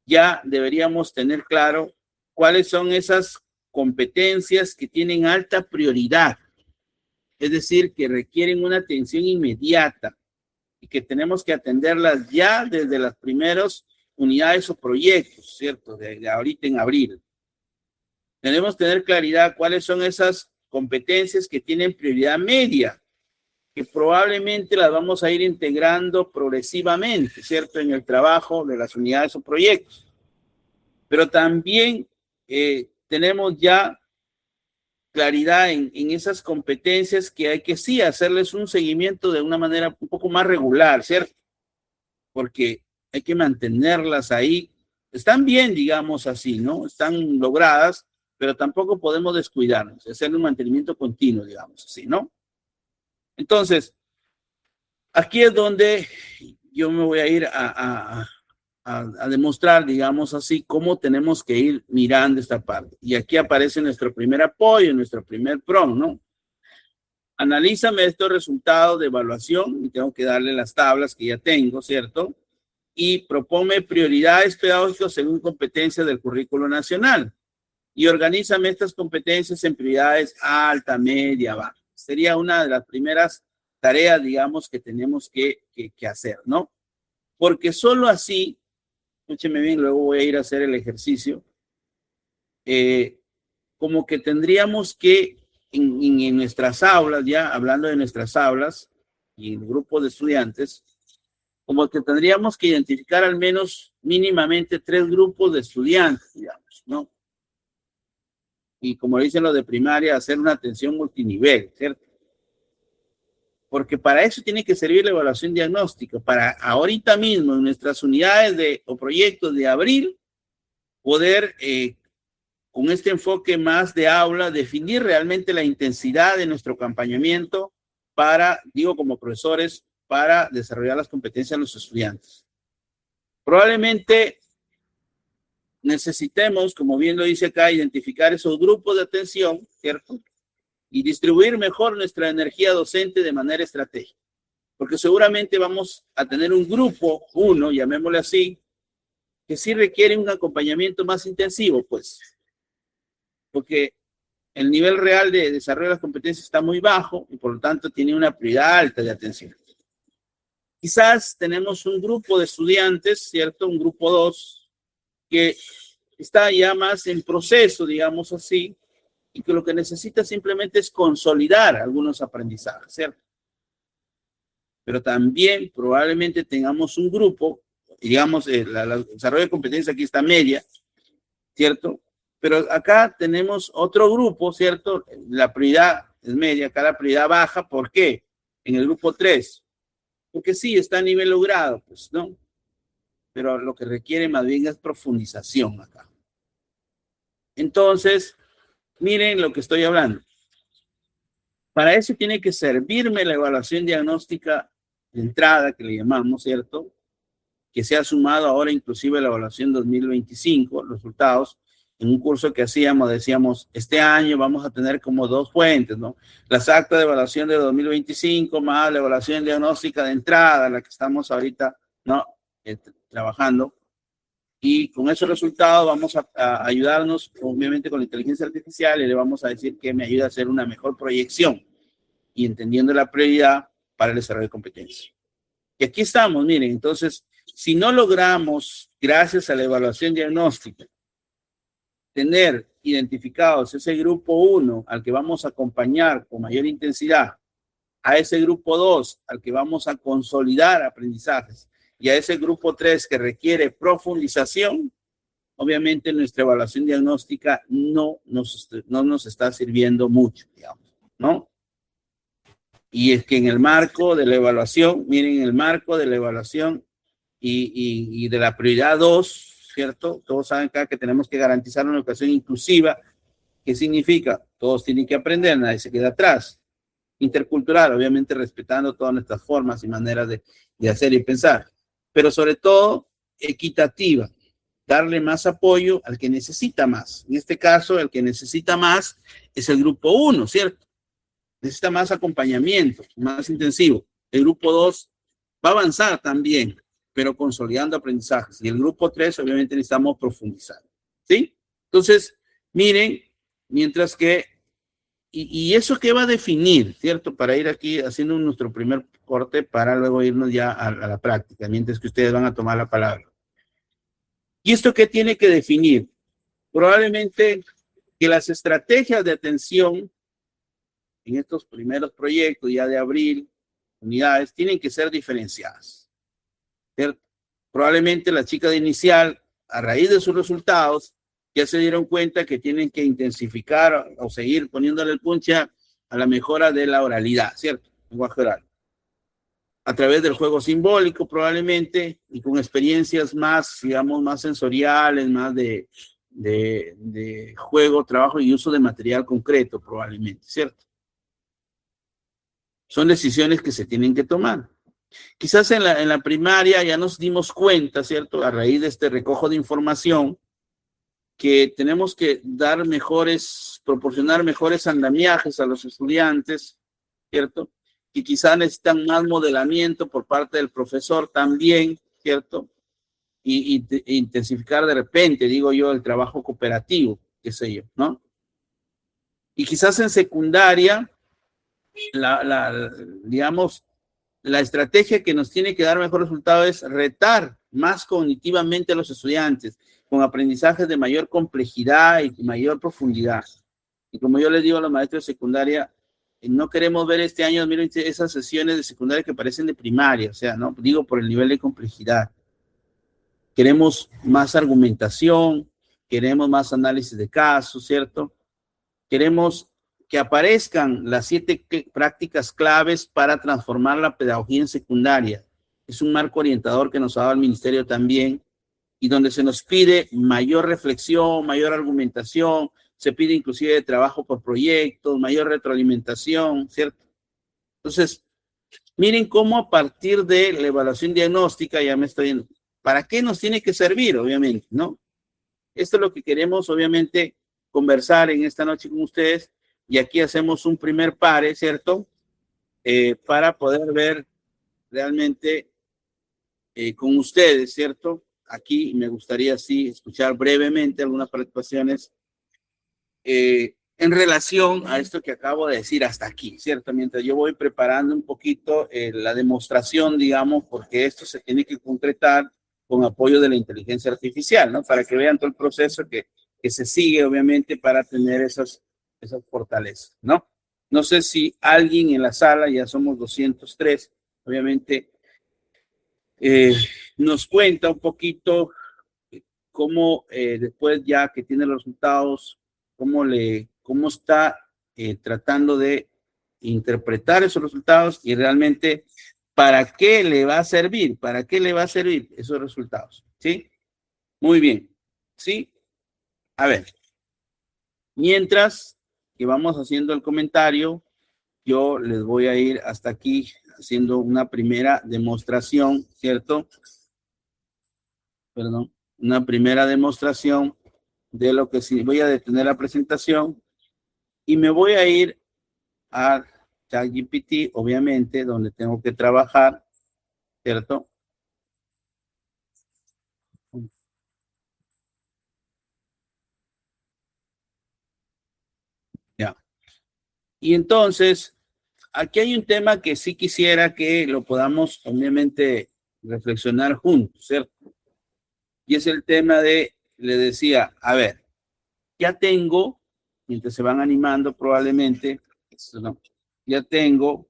Speaker 1: Ya deberíamos tener claro cuáles son esas competencias que tienen alta prioridad, es decir, que requieren una atención inmediata y que tenemos que atenderlas ya desde las primeras unidades o proyectos, ¿cierto? De ahorita en abril. Tenemos que tener claridad cuáles son esas competencias que tienen prioridad media, que probablemente las vamos a ir integrando progresivamente, ¿cierto? En el trabajo de las unidades o proyectos. Pero también tenemos ya claridad en esas competencias que hay que sí hacerles un seguimiento de una manera un poco más regular, ¿cierto? Porque hay que mantenerlas ahí. Están bien, digamos así, ¿no? Están logradas, pero tampoco podemos descuidarnos, hacer un mantenimiento continuo, digamos así, ¿no? Entonces, aquí es donde yo me voy a ir a demostrar, digamos así, cómo tenemos que ir mirando esta parte. Y aquí aparece nuestro primer apoyo, nuestro primer PROM, ¿no? Analízame estos resultados de evaluación y tengo que darle las tablas que ya tengo, ¿cierto? Y propone prioridades pedagógicas según competencias del currículo nacional. Y organízame estas competencias en prioridades alta, media, baja. Sería una de las primeras tareas, digamos, que tenemos que hacer, ¿no? Porque solo así, escúcheme bien, luego voy a ir a hacer el ejercicio, como que tendríamos que en nuestras aulas, ya hablando de nuestras aulas y el grupo de estudiantes, como que tendríamos que identificar al menos mínimamente 3 grupos de estudiantes, digamos, ¿no? Y como dicen los de primaria, hacer una atención multinivel, ¿cierto? Porque para eso tiene que servir la evaluación diagnóstica, para ahorita mismo en nuestras unidades o proyectos de abril, poder con este enfoque más de aula, definir realmente la intensidad de nuestro acompañamiento para, digo como profesores, para desarrollar las competencias de los estudiantes. Probablemente necesitemos, como bien lo dice acá, identificar esos grupos de atención, ¿cierto? Y distribuir mejor nuestra energía docente de manera estratégica. Porque seguramente vamos a tener un grupo, uno, llamémosle así, que sí requiere un acompañamiento más intensivo, pues. Porque el nivel real de desarrollo de las competencias está muy bajo y por lo tanto tiene una prioridad alta de atención. Quizás tenemos un grupo de estudiantes, ¿cierto? Un grupo 2, que está ya más en proceso, digamos así, y que lo que necesita simplemente es consolidar algunos aprendizajes, ¿cierto? Pero también probablemente tengamos un grupo, digamos, el desarrollo de competencia aquí está media, ¿cierto? Pero acá tenemos otro grupo, ¿cierto? La prioridad es media, acá la prioridad baja. ¿Por qué? En el grupo 3. Porque sí, está a nivel logrado, pues, ¿no? Pero lo que requiere más bien es profundización acá. Entonces, miren lo que estoy hablando. Para eso tiene que servirme la evaluación diagnóstica de entrada, que le llamamos, ¿cierto? Que se ha sumado ahora inclusive la evaluación 2025, resultados, en un curso que hacíamos, decíamos, este año vamos a tener como 2 fuentes, ¿no? Las actas de evaluación de 2025 más la evaluación diagnóstica de entrada, la que estamos ahorita, ¿no? Trabajando. Y con esos resultados vamos a ayudarnos, obviamente, con la inteligencia artificial y le vamos a decir que me ayuda a hacer una mejor proyección y entendiendo la prioridad para el desarrollo de competencias. Y aquí estamos, miren, entonces, si no logramos, gracias a la evaluación diagnóstica, tener identificados ese grupo 1 al que vamos a acompañar con mayor intensidad, a ese grupo 2 al que vamos a consolidar aprendizajes y a ese grupo 3 que requiere profundización, obviamente nuestra evaluación diagnóstica no nos está sirviendo mucho, digamos, ¿no? Y es que en el marco de la evaluación, miren, en el marco de la evaluación y de la prioridad 2, ¿cierto? Todos saben acá que tenemos que garantizar una educación inclusiva. ¿Qué significa? Todos tienen que aprender, nadie se queda atrás. Intercultural, obviamente respetando todas nuestras formas y maneras de hacer y pensar. Pero sobre todo, equitativa. Darle más apoyo al que necesita más. En este caso, el que necesita más es el grupo 1, ¿cierto? Necesita más acompañamiento, más intensivo. El grupo 2 va a avanzar también, pero consolidando aprendizajes. Y el grupo 3, obviamente, necesitamos profundizar. ¿Sí? Entonces, miren, mientras que, y eso que va a definir, ¿cierto? Para ir aquí haciendo nuestro primer corte para luego irnos ya a la práctica, mientras que ustedes van a tomar la palabra. ¿Y esto qué tiene que definir? Probablemente que las estrategias de atención en estos primeros proyectos ya de abril, unidades, tienen que ser diferenciadas, ¿cierto? Probablemente las chicas de inicial, a raíz de sus resultados, ya se dieron cuenta que tienen que intensificar o seguir poniéndole el punche a la mejora de la oralidad, ¿cierto? Lenguaje oral. A través del juego simbólico, probablemente, y con experiencias más, digamos, más sensoriales, más de juego, trabajo y uso de material concreto, probablemente, ¿cierto? Son decisiones que se tienen que tomar. Quizás en la primaria ya nos dimos cuenta, ¿cierto? A raíz de este recojo de información, que tenemos que proporcionar mejores andamiajes a los estudiantes, ¿cierto? Que quizás necesitan más modelamiento por parte del profesor también, ¿cierto? Y intensificar de repente, digo yo, el trabajo cooperativo, qué sé yo, ¿no? Y quizás en secundaria, digamos, la estrategia que nos tiene que dar mejor resultado es retar más cognitivamente a los estudiantes con aprendizajes de mayor complejidad y mayor profundidad. Y como yo les digo a los maestros de secundaria, no queremos ver este año 2020 esas sesiones de secundaria que parecen de primaria, o sea, no digo por el nivel de complejidad. Queremos más argumentación, queremos más análisis de casos, ¿cierto? Queremos que aparezcan las 7 prácticas claves para transformar la pedagogía en secundaria. Es un marco orientador que nos ha dado el ministerio también y donde se nos pide mayor reflexión, mayor argumentación, se pide inclusive trabajo por proyectos, mayor retroalimentación, ¿cierto? Entonces, miren cómo a partir de la evaluación diagnóstica, ya me estoy viendo, ¿para qué nos tiene que servir? Obviamente, ¿no? Esto es lo que queremos, obviamente, conversar en esta noche con ustedes. Y aquí hacemos un primer pare, ¿cierto? Para poder ver realmente con ustedes, ¿cierto? Aquí me gustaría, sí, escuchar brevemente algunas participaciones en relación a esto que acabo de decir hasta aquí, ¿cierto? Mientras yo voy preparando un poquito la demostración, digamos, porque esto se tiene que concretar con apoyo de la inteligencia artificial, ¿no? Para que vean todo el proceso que se sigue, obviamente, para tener esas fortalezas, ¿no? No sé si alguien en la sala, ya somos 203, obviamente, nos cuenta un poquito cómo después ya que tiene los resultados, cómo está tratando de interpretar esos resultados y realmente para qué le va a servir, esos resultados, ¿sí? Muy bien, ¿sí? A ver, mientras que vamos haciendo el comentario, yo les voy a ir hasta aquí haciendo una primera demostración, ¿cierto? Perdón, una primera demostración de lo que sí. Voy a detener la presentación y me voy a ir a ChatGPT, obviamente, donde tengo que trabajar, ¿cierto? Ya. Y entonces, aquí hay un tema que sí quisiera que lo podamos, obviamente, reflexionar juntos, ¿cierto? Y es el tema de, le decía, a ver, ya tengo, mientras se van animando probablemente, no, ya tengo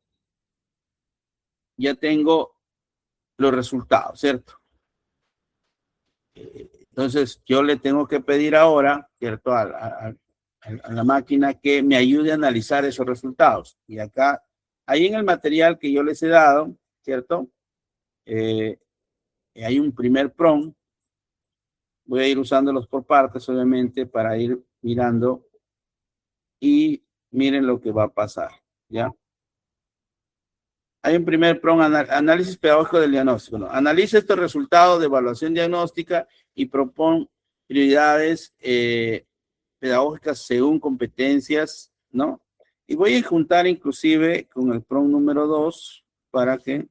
Speaker 1: los resultados, ¿cierto? Entonces, yo le tengo que pedir ahora, ¿cierto? A la máquina que me ayude a analizar esos resultados. Y acá, ahí en el material que yo les he dado, ¿cierto? Hay un primer prompt. Voy a ir usándolos por partes, obviamente, para ir mirando y miren lo que va a pasar, ¿ya? Hay un primer prompt, análisis pedagógico del diagnóstico, ¿no? Analiza estos resultados de evaluación diagnóstica y propone prioridades pedagógicas según competencias, ¿no? Y voy a juntar inclusive con el prompt número 2 para que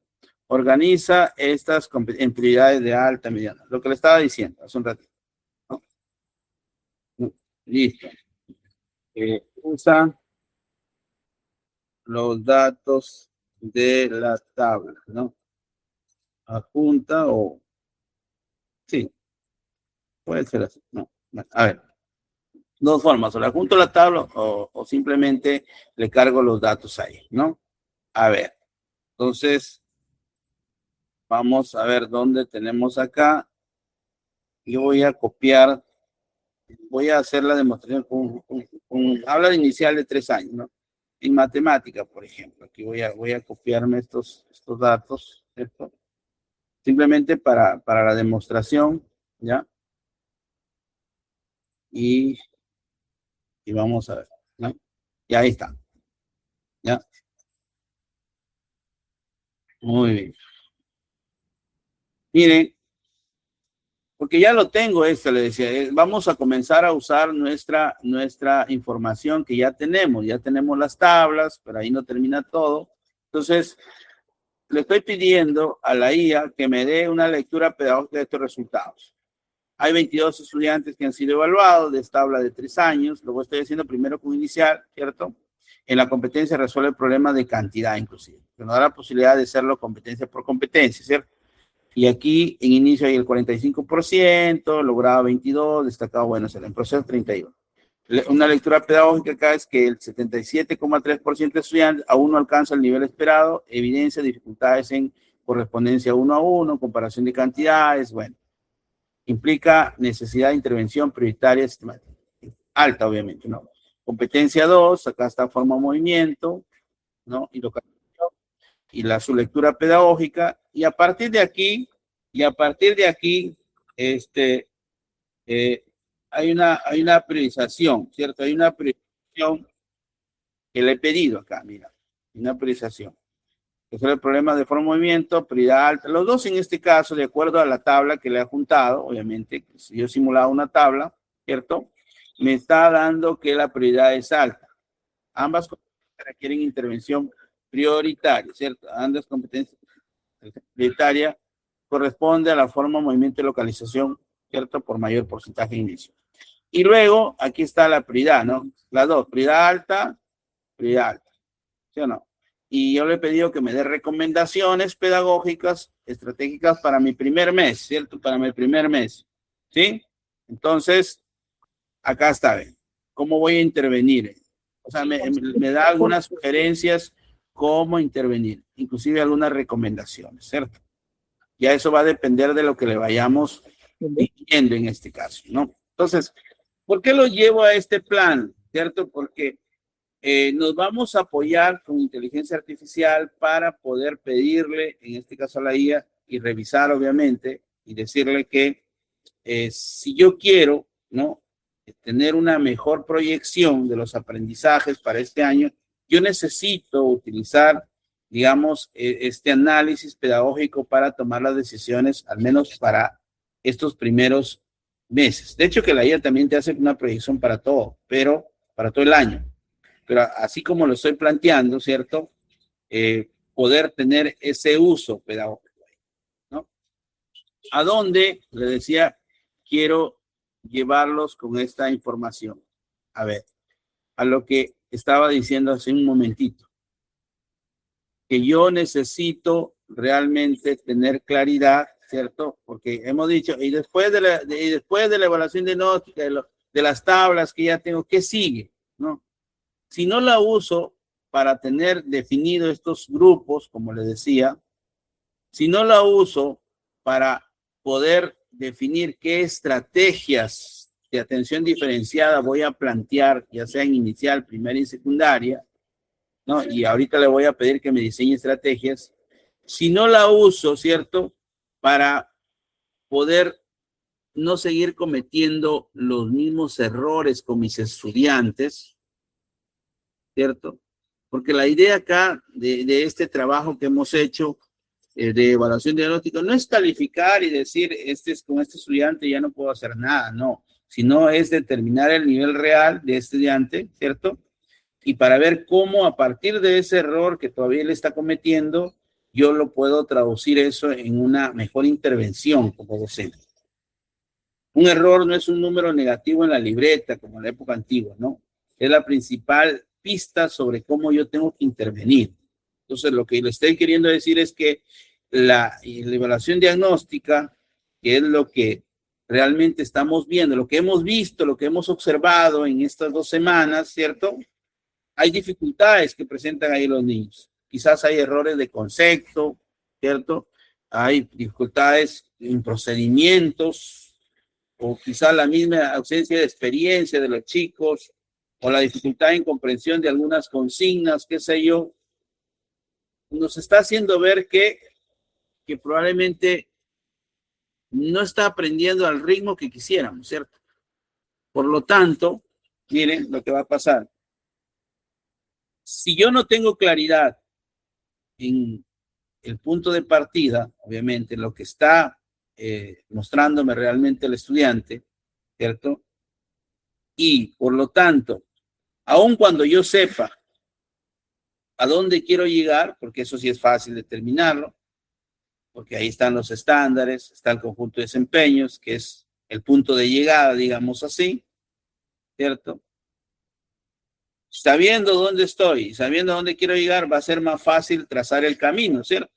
Speaker 1: organiza estas en prioridades de alta, mediana. Lo que le estaba diciendo hace un ratito, ¿no? Listo. Usa los datos de la tabla, ¿no? Adjunta o... Sí, puede ser así. No. A ver, dos formas, o le adjunto la tabla o simplemente le cargo los datos ahí, ¿no? A ver, entonces vamos a ver dónde tenemos acá. Yo voy a copiar, voy a hacer la demostración con habla de inicial de 3 años, ¿no? En matemática, por ejemplo, aquí voy a copiarme estos datos, ¿cierto? Simplemente para la demostración, ¿ya? Y vamos a ver, ¿no? Y ahí está, ¿ya? Muy bien. Miren, porque ya lo tengo esto, le decía, vamos a comenzar a usar nuestra información que ya tenemos las tablas, pero ahí no termina todo. Entonces, le estoy pidiendo a la IA que me dé una lectura pedagógica de estos resultados. Hay 22 estudiantes que han sido evaluados de esta tabla de 3 años, luego estoy haciendo primero con inicial, ¿cierto? En la competencia resuelve el problema de cantidad inclusive, que nos da la posibilidad de hacerlo competencia por competencia, ¿cierto? Y aquí en inicio hay el 45%, logrado 22, destacado, bueno, en proceso 31. Una lectura pedagógica acá es que el 77,3% de estudiantes aún no alcanza el nivel esperado, evidencia dificultades en correspondencia 1 a 1, comparación de cantidades, bueno, implica necesidad de intervención prioritaria sistemática. Alta, obviamente, ¿no? Competencia 2, acá está forma movimiento, ¿no? Y localización, y su lectura pedagógica, y a partir de aquí, hay una priorización, ¿cierto? Hay una priorización que le he pedido acá, mira, una priorización. Resuelve el problema de forma de movimiento, prioridad alta. Los dos en este caso, de acuerdo a la tabla que le he juntado, obviamente, si yo he simulado una tabla, ¿cierto? Me está dando que la prioridad es alta. Ambas competencias requieren intervención prioritaria, ¿cierto? Ambas competencias prioritarias corresponde a la forma movimiento y localización, ¿cierto? Por mayor porcentaje de inicio. Y luego, aquí está la prioridad, ¿no? Las dos, prioridad alta, ¿sí o no? Y yo le he pedido que me dé recomendaciones pedagógicas, estratégicas para mi primer mes, ¿cierto? Para mi primer mes, ¿sí? Entonces, acá está, ¿ven? ¿Cómo voy a intervenir? O sea, me da algunas sugerencias cómo intervenir, inclusive algunas recomendaciones, ¿cierto? Ya eso va a depender de lo que le vayamos diciendo en este caso, ¿no? Entonces, ¿por qué lo llevo a este plan? ¿Cierto? Porque nos vamos a apoyar con inteligencia artificial para poder pedirle, en este caso a la IA, y revisar, obviamente, y decirle que si yo quiero, ¿no? Tener una mejor proyección de los aprendizajes para este año, yo necesito utilizar, digamos, este análisis pedagógico para tomar las decisiones, al menos para estos primeros meses. De hecho, que la IA también te hace una proyección para todo, pero para todo el año. Pero así como lo estoy planteando, ¿cierto? Poder tener ese uso pedagógico, ¿no? ¿A dónde? Le decía, quiero llevarlos con esta información. A ver, a lo que estaba diciendo hace un momentito, que yo necesito realmente tener claridad, ¿cierto? Porque hemos dicho, y después de la evaluación diagnóstica, de las tablas que ya tengo, ¿qué sigue? ¿No? Si no la uso para tener definido estos grupos, como les decía, si no la uso para poder definir qué estrategias de atención diferenciada voy a plantear, ya sea en inicial, primaria y secundaria, ¿no? Y ahorita le voy a pedir que me diseñe estrategias. Si no la uso, ¿cierto? Para poder no seguir cometiendo los mismos errores con mis estudiantes, ¿cierto? Porque la idea acá de este trabajo que hemos hecho de evaluación diagnóstica no es calificar y decir, con este estudiante ya no puedo hacer nada, no, sino es determinar el nivel real de estudiante, ¿cierto? Y para ver cómo a partir de ese error que todavía le está cometiendo, yo lo puedo traducir eso en una mejor intervención como docente. Un error no es un número negativo en la libreta, como en la época antigua, ¿no? Es la principal pista sobre cómo yo tengo que intervenir. Entonces, lo que le estoy queriendo decir es que la evaluación diagnóstica, que es lo que realmente estamos viendo, lo que hemos visto, lo que hemos observado en estas 2 semanas, ¿cierto? Hay dificultades que presentan ahí los niños. Quizás hay errores de concepto, ¿cierto? Hay dificultades en procedimientos, o quizás la misma ausencia de experiencia de los chicos, o la dificultad en comprensión de algunas consignas, qué sé yo, nos está haciendo ver que probablemente no está aprendiendo al ritmo que quisiéramos, ¿cierto? Por lo tanto, miren lo que va a pasar. Si yo no tengo claridad en el punto de partida, obviamente, lo que está mostrándome realmente el estudiante, ¿cierto? Y por lo tanto, aun cuando yo sepa a dónde quiero llegar, porque eso sí es fácil determinarlo, porque ahí están los estándares, está el conjunto de desempeños, que es el punto de llegada, digamos así, ¿cierto? Sabiendo dónde estoy, sabiendo dónde quiero llegar, va a ser más fácil trazar el camino, ¿cierto?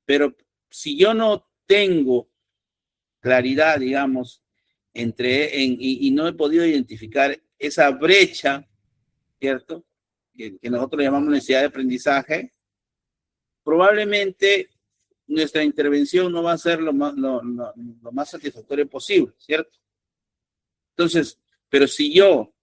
Speaker 1: Pero si yo no tengo claridad, digamos, y no he podido identificar esa brecha, ¿cierto? Que nosotros llamamos necesidad de aprendizaje, probablemente nuestra intervención no va a ser lo más satisfactorio posible, ¿cierto? Entonces, pero si yo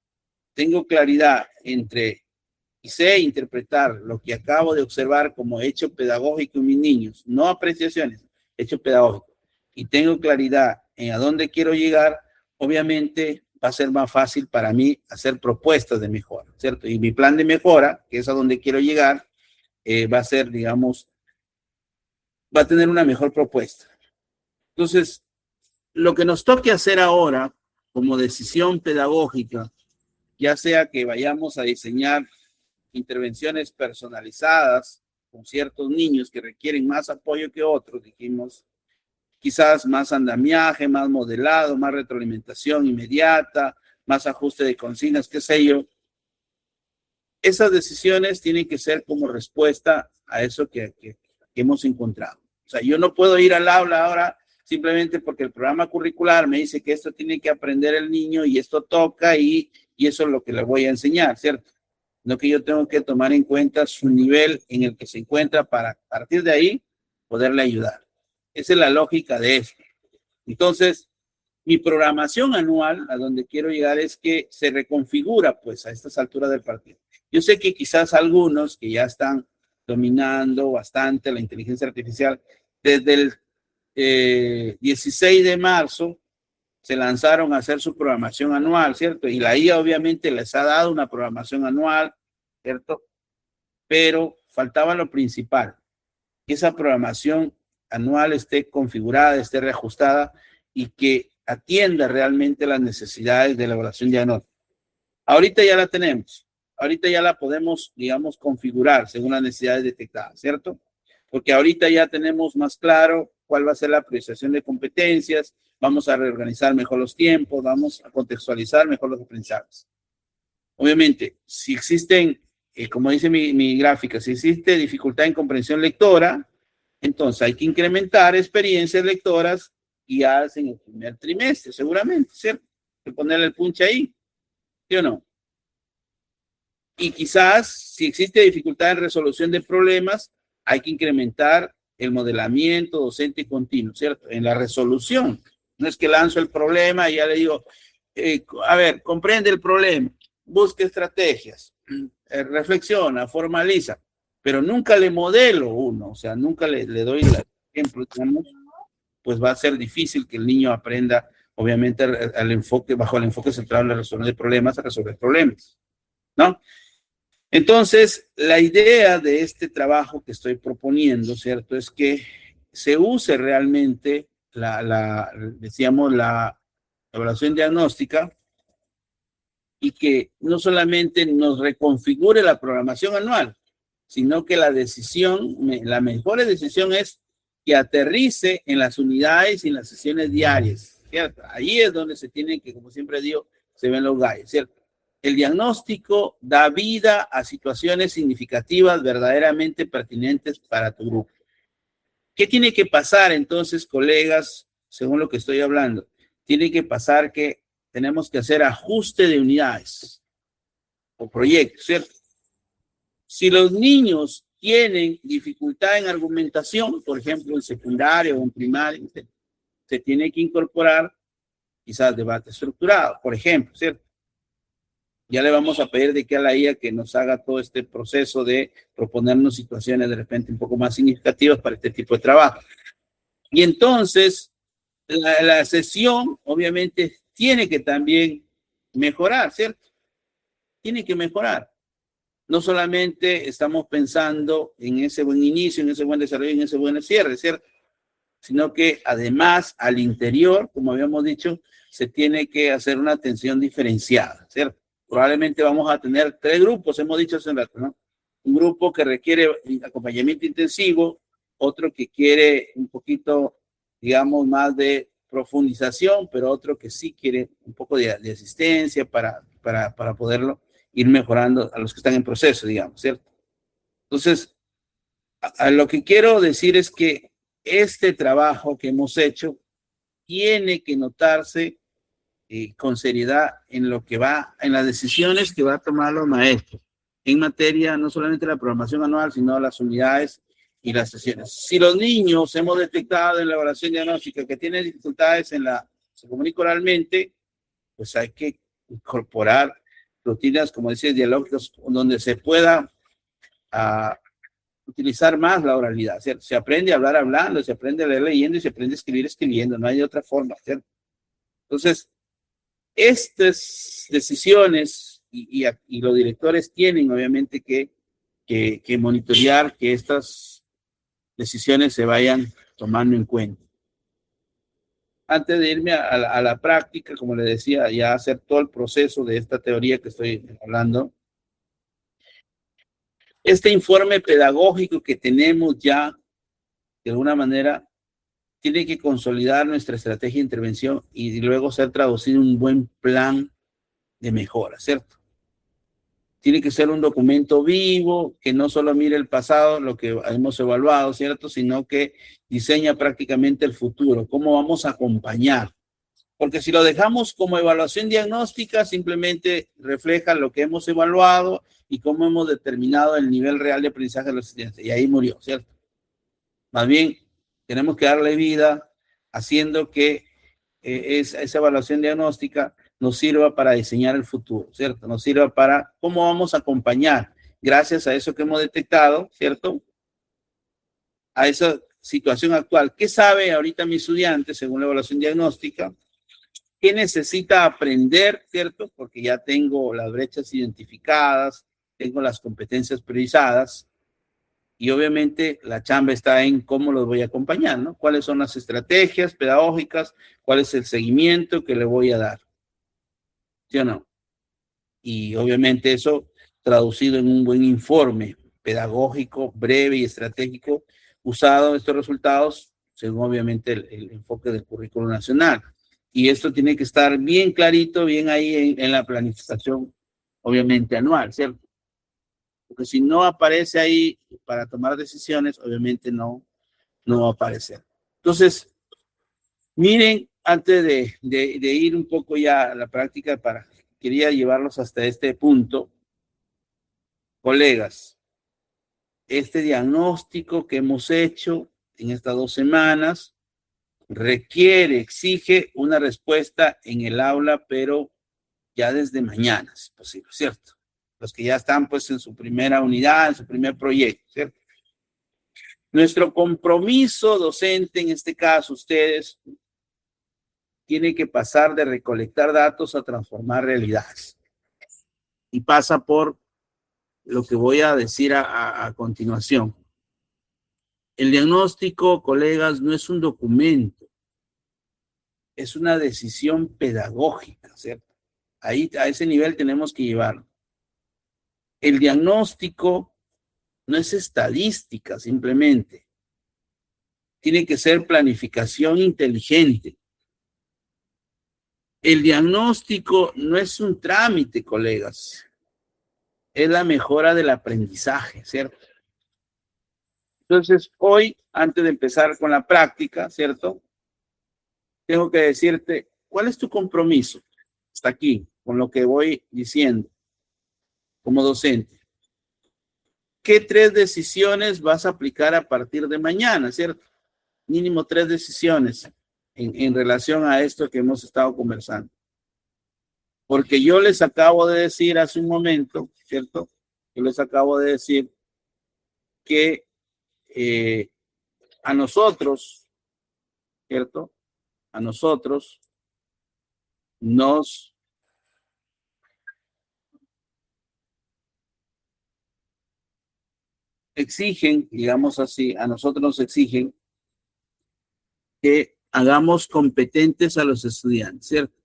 Speaker 1: tengo claridad y sé interpretar lo que acabo de observar como hecho pedagógico en mis niños, no apreciaciones, hecho pedagógico, y tengo claridad en a dónde quiero llegar, obviamente va a ser más fácil para mí hacer propuestas de mejora, ¿cierto? Y mi plan de mejora, que es a donde quiero llegar, va a ser, digamos, va a tener una mejor propuesta. Entonces, lo que nos toque hacer ahora como decisión pedagógica, ya sea que vayamos a diseñar intervenciones personalizadas con ciertos niños que requieren más apoyo que otros, dijimos, quizás más andamiaje, más modelado, más retroalimentación inmediata, más ajuste de consignas, qué sé yo. Esas decisiones tienen que ser como respuesta a eso que hemos encontrado. O sea, yo no puedo ir al aula ahora simplemente porque el programa curricular me dice que esto tiene que aprender el niño y esto toca y eso es lo que le voy a enseñar, ¿cierto? No, que yo tengo que tomar en cuenta su nivel en el que se encuentra para a partir de ahí poderle ayudar. Esa es la lógica de esto. Entonces, mi programación anual a donde quiero llegar es que se reconfigura pues a estas alturas del partido. Yo sé que quizás algunos que ya están dominando bastante la inteligencia artificial, desde el 16 de marzo se lanzaron a hacer su programación anual, ¿cierto? Y la IA obviamente les ha dado una programación anual, ¿cierto? Pero faltaba lo principal, que esa programación anual esté configurada, esté reajustada y que atienda realmente las necesidades de elaboración diagnóstica. Ahorita ya la tenemos, ahorita ya la podemos, digamos, configurar según las necesidades detectadas, ¿cierto? Porque ahorita ya tenemos más claro cuál va a ser la priorización de competencias, vamos a reorganizar mejor los tiempos, vamos a contextualizar mejor los aprendizajes. Obviamente, si existen, como dice mi gráfica, si existe dificultad en comprensión lectora, entonces hay que incrementar experiencias lectoras guiadas en el primer trimestre, seguramente, ¿cierto? Hay que ponerle el punche ahí, ¿sí o no? Y quizás, si existe dificultad en resolución de problemas, hay que incrementar el modelamiento docente continuo, ¿cierto? En la resolución. No es que lanzo el problema y ya le digo, a ver, comprende el problema, busque estrategias, reflexiona, formaliza, pero nunca le modelo uno, o sea, nunca le doy el ejemplo, digamos, pues va a ser difícil que el niño aprenda, obviamente, bajo el enfoque centrado en la resolución de problemas, a resolver problemas, ¿no? Entonces, la idea de este trabajo que estoy proponiendo, ¿cierto? Es que se use realmente decíamos, la evaluación diagnóstica y que no solamente nos reconfigure la programación anual, sino que la mejor decisión es que aterrice en las unidades y en las sesiones diarias, ¿cierto? Ahí es donde se tiene que, como siempre digo, se ven los gallos, ¿cierto? El diagnóstico da vida a situaciones significativas verdaderamente pertinentes para tu grupo. ¿Qué tiene que pasar entonces, colegas, según lo que estoy hablando? Tiene que pasar que tenemos que hacer ajuste de unidades o proyectos, ¿cierto? Si los niños tienen dificultad en argumentación, por ejemplo, en secundaria o en primaria, se tiene que incorporar quizás debate estructurado, por ejemplo, ¿cierto? Ya le vamos a pedir de que a la IA que nos haga todo este proceso de proponernos situaciones de repente un poco más significativas para este tipo de trabajo. Y entonces, la sesión obviamente tiene que también mejorar, ¿cierto? Tiene que mejorar. No solamente estamos pensando en ese buen inicio, en ese buen desarrollo, en ese buen cierre, ¿cierto? sino que además al interior, como habíamos dicho, se tiene que hacer una atención diferenciada, ¿cierto? Probablemente vamos a tener 3 grupos, hemos dicho hace un rato, ¿no? Un grupo que requiere acompañamiento intensivo, otro que quiere un poquito, digamos, más de profundización, pero otro que sí quiere un poco de asistencia para poderlo ir mejorando a los que están en proceso, digamos, ¿cierto? Entonces, a lo que quiero decir es que este trabajo que hemos hecho tiene que notarse con seriedad en lo que va, en las decisiones que va a tomar los maestros en materia no solamente de la programación anual, sino las unidades y las sesiones. Si los niños hemos detectado en la evaluación diagnóstica que tienen dificultades se comunica oralmente, pues hay que incorporar rutinas, como decía, dialógicos, donde se pueda utilizar más la oralidad, ¿cierto? Se aprende a hablar hablando, se aprende a leer leyendo y se aprende a escribir escribiendo, no hay otra forma, ¿cierto? Entonces, estas decisiones y los directores tienen obviamente que monitorear que estas decisiones se vayan tomando en cuenta. Antes de irme a la práctica, como le decía, ya hacer todo el proceso de esta teoría que estoy hablando, este informe pedagógico que tenemos ya, de alguna manera, tiene que consolidar nuestra estrategia de intervención y luego ser traducido en un buen plan de mejora, ¿cierto? Tiene que ser un documento vivo, que no solo mire el pasado, lo que hemos evaluado, ¿cierto? Sino que diseña prácticamente el futuro, cómo vamos a acompañar. Porque si lo dejamos como evaluación diagnóstica, simplemente refleja lo que hemos evaluado y cómo hemos determinado el nivel real de aprendizaje de los estudiantes. Y ahí murió, ¿cierto? Más bien, tenemos que darle vida haciendo que esa evaluación diagnóstica nos sirva para diseñar el futuro, ¿cierto? Nos sirva para cómo vamos a acompañar, gracias a eso que hemos detectado, ¿cierto? A esa situación actual. ¿Qué sabe ahorita mi estudiante según la evaluación diagnóstica? ¿Qué necesita aprender, cierto? Porque ya tengo las brechas identificadas, tengo las competencias priorizadas y obviamente la chamba está en cómo los voy a acompañar, ¿no? ¿Cuáles son las estrategias pedagógicas? ¿Cuál es el seguimiento que le voy a dar? ¿Sí o no? Y obviamente eso traducido en un buen informe pedagógico, breve y estratégico, usado estos resultados según obviamente el enfoque del currículo nacional. Y esto tiene que estar bien clarito, bien ahí en la planificación, obviamente anual, ¿cierto? Porque si no aparece ahí para tomar decisiones, obviamente no va a aparecer. Entonces, miren, antes de ir un poco ya a la práctica, quería llevarlos hasta este punto. Colegas, este diagnóstico que hemos hecho en estas 2 semanas requiere, exige una respuesta en el aula, pero ya desde mañana, si es posible, ¿cierto? Los que ya están pues en su primera unidad, en su primer proyecto, ¿cierto? Nuestro compromiso docente, en este caso ustedes, tiene que pasar de recolectar datos a transformar realidades. Y pasa por lo que voy a decir a continuación. El diagnóstico, colegas, no es un documento, es una decisión pedagógica, ¿cierto? Ahí, a ese nivel tenemos que llevarlo. El diagnóstico no es estadística simplemente. Tiene que ser planificación inteligente. El diagnóstico no es un trámite, colegas. Es la mejora del aprendizaje, ¿cierto? Entonces, hoy, antes de empezar con la práctica, ¿cierto? Tengo que decirte, ¿cuál es tu compromiso? Hasta aquí, con lo que voy diciendo como docente. ¿Qué 3 decisiones vas a aplicar a partir de mañana, cierto? Mínimo 3 decisiones en relación a esto que hemos estado conversando. Porque yo les acabo de decir hace un momento, ¿cierto? Yo les acabo de decir que a nosotros, ¿cierto? A nosotros nos exigen, digamos así, a nosotros nos exigen que hagamos competentes a los estudiantes, ¿cierto?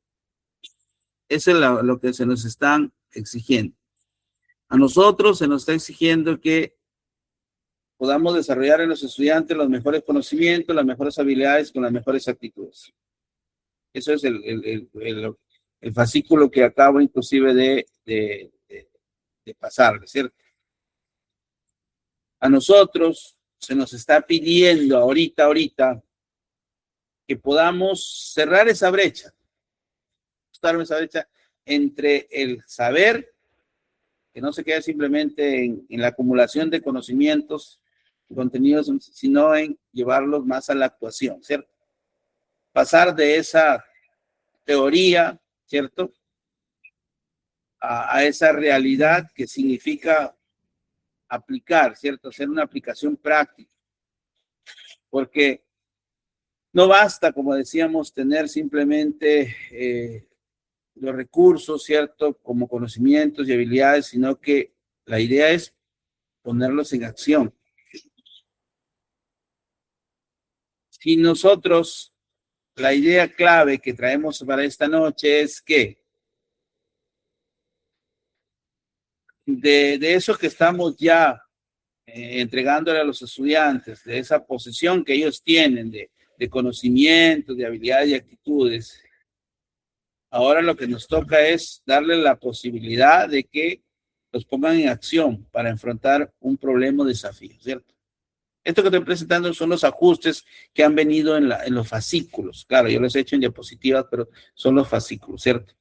Speaker 1: Eso es lo que se nos están exigiendo. A nosotros se nos está exigiendo que podamos desarrollar en los estudiantes los mejores conocimientos, las mejores habilidades con las mejores actitudes. Eso es el fascículo que acabo inclusive de pasar, ¿cierto? A nosotros se nos está pidiendo ahorita, que podamos cerrar esa brecha entre el saber, que no se quede simplemente en la acumulación de conocimientos y contenidos, sino en llevarlos más a la actuación, ¿cierto? Pasar de esa teoría, ¿cierto? A esa realidad que significa aplicar, ¿cierto? Hacer una aplicación práctica. Porque no basta, como decíamos, tener simplemente los recursos, ¿cierto? Como conocimientos y habilidades, sino que la idea es ponerlos en acción. Si nosotros, la idea clave que traemos para esta noche es que de eso que estamos ya entregándole a los estudiantes, de esa posesión que ellos tienen de conocimientos, de habilidades y actitudes, ahora lo que nos toca es darle la posibilidad de que los pongan en acción para enfrentar un problema o desafío, ¿cierto? Esto que estoy presentando son los ajustes que han venido en los fascículos. Claro, yo los he hecho en diapositivas, pero son los fascículos, ¿cierto?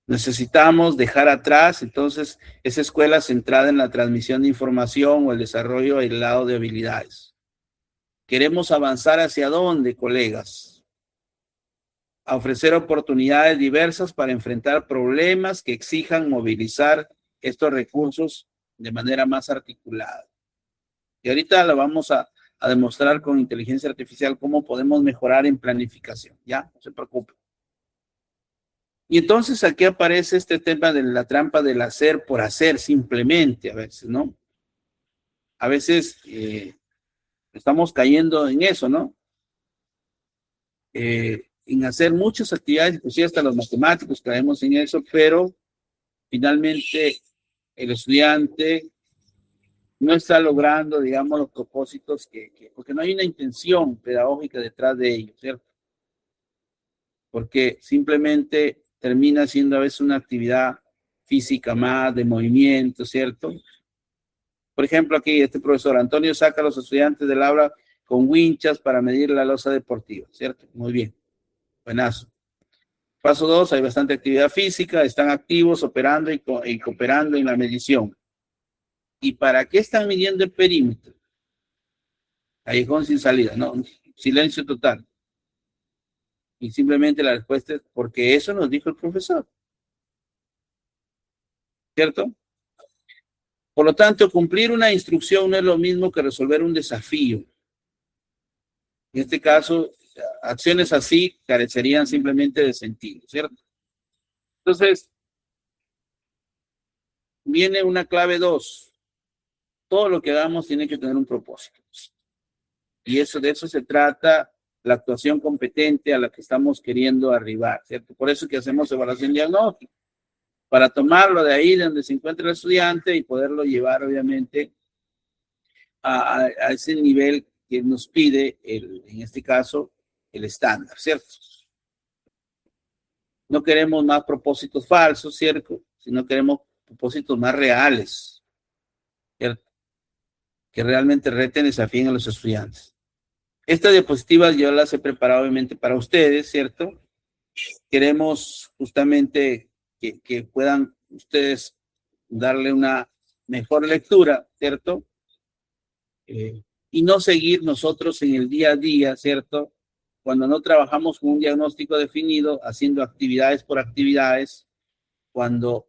Speaker 1: Necesitamos dejar atrás, entonces, esa escuela centrada en la transmisión de información o el desarrollo aislado de habilidades. ¿Queremos avanzar hacia dónde, colegas? A ofrecer oportunidades diversas para enfrentar problemas que exijan movilizar estos recursos de manera más articulada. Y ahorita lo vamos a demostrar con inteligencia artificial cómo podemos mejorar en planificación, ¿ya? No se preocupen. Y entonces aquí aparece este tema de la trampa del hacer por hacer simplemente a veces, ¿no? A veces estamos cayendo en eso, ¿no? En hacer muchas actividades, inclusive hasta los matemáticos caemos en eso, pero finalmente el estudiante no está logrando, digamos, los propósitos porque no hay una intención pedagógica detrás de ellos, ¿cierto? Porque simplemente termina siendo a veces una actividad física más, de movimiento, ¿cierto? Por ejemplo, aquí este profesor Antonio saca a los estudiantes del aula con winchas para medir la losa deportiva, ¿cierto? Muy bien, buenazo. Paso 2, hay bastante actividad física, están activos, operando y cooperando en la medición. ¿Y para qué están midiendo el perímetro? Callejón sin salida, ¿no? Silencio total. Y simplemente la respuesta es porque eso nos dijo el profesor. ¿Cierto? Por lo tanto, cumplir una instrucción no es lo mismo que resolver un desafío. En este caso, acciones así carecerían simplemente de sentido, ¿cierto? Entonces, viene una clave 2. Todo lo que hagamos tiene que tener un propósito. Y de eso se trata la actuación competente a la que estamos queriendo arribar, ¿cierto? Por eso que hacemos evaluación diagnóstica, para tomarlo de ahí donde se encuentra el estudiante y poderlo llevar, obviamente, a ese nivel que nos pide, en este caso, el estándar, ¿cierto? No queremos más propósitos falsos, ¿cierto? Sino queremos propósitos más reales, ¿cierto? Que realmente reten y desafíen a los estudiantes. Estas diapositivas yo las he preparado obviamente para ustedes, ¿cierto? Queremos justamente que puedan ustedes darle una mejor lectura, ¿cierto? Y no seguir nosotros en el día a día, ¿cierto? Cuando no trabajamos con un diagnóstico definido, haciendo actividades por actividades, cuando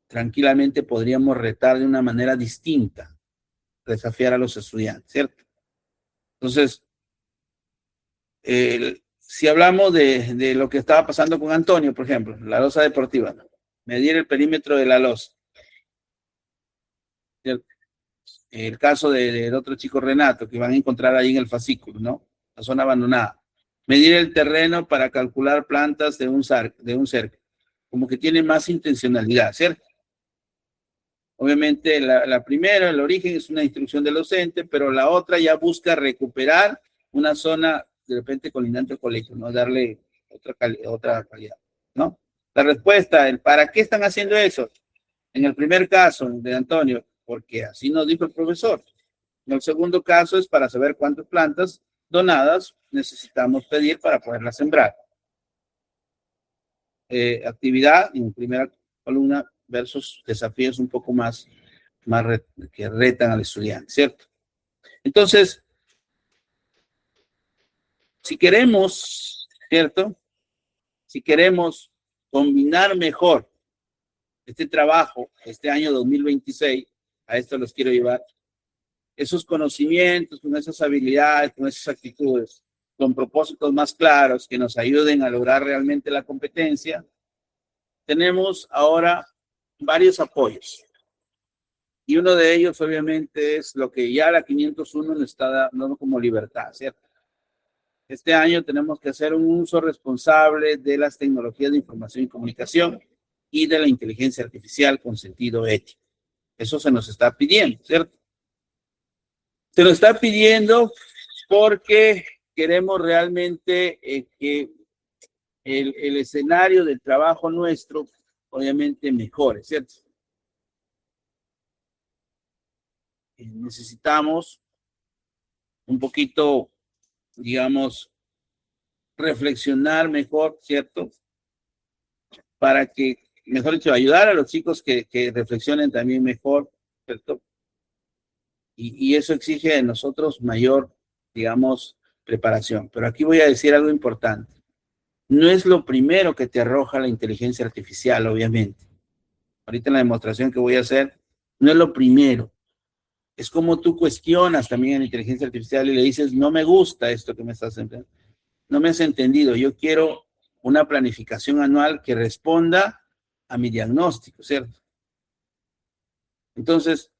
Speaker 1: tranquilamente podríamos retar de una manera distinta, desafiar a los estudiantes, ¿cierto? Entonces, si hablamos de lo que estaba pasando con Antonio, por ejemplo, la losa deportiva, ¿no? Medir el perímetro de la losa. El caso del otro chico Renato, que van a encontrar ahí en el fascículo, ¿no? la zona abandonada. Medir el terreno para calcular plantas de un cerco. Como que tiene más intencionalidad, ¿cierto? Obviamente la primera, el origen, es una instrucción del docente, pero la otra ya busca recuperar una zona de repente colindante al colegio, ¿no? Darle otra calidad, ¿no? La respuesta, el ¿para qué están haciendo eso? En el primer caso de Antonio, porque así nos dijo el profesor. En el segundo caso es para saber cuántas plantas donadas necesitamos pedir para poderlas sembrar. Actividad en primera columna versus desafíos un poco más que retan al estudiante, ¿cierto? Entonces, si queremos, ¿cierto? Si queremos combinar mejor este trabajo, este año 2026, a esto los quiero llevar, esos conocimientos, con esas habilidades, con esas actitudes, con propósitos más claros que nos ayuden a lograr realmente la competencia, tenemos ahora varios apoyos. Y uno de ellos, obviamente, es lo que ya la 501 nos está dando como libertad, ¿cierto? Este año tenemos que hacer un uso responsable de las tecnologías de información y comunicación y de la inteligencia artificial con sentido ético. Eso se nos está pidiendo, ¿cierto? Se nos está pidiendo porque queremos realmente que el escenario del trabajo nuestro, obviamente, mejore, ¿cierto? Necesitamos un poquito, digamos, reflexionar mejor, ¿cierto? Para que, mejor dicho, ayudar a los chicos que reflexionen también mejor, ¿cierto? Y eso exige de nosotros mayor, digamos, preparación. Pero aquí voy a decir algo importante. No es lo primero que te arroja la inteligencia artificial, obviamente. Ahorita en la demostración que voy a hacer, no es lo primero. Es como tú cuestionas también a la inteligencia artificial y le dices, no me gusta esto que me estás enseñando. No me has entendido. Yo quiero una planificación anual que responda a mi diagnóstico, ¿cierto? Entonces,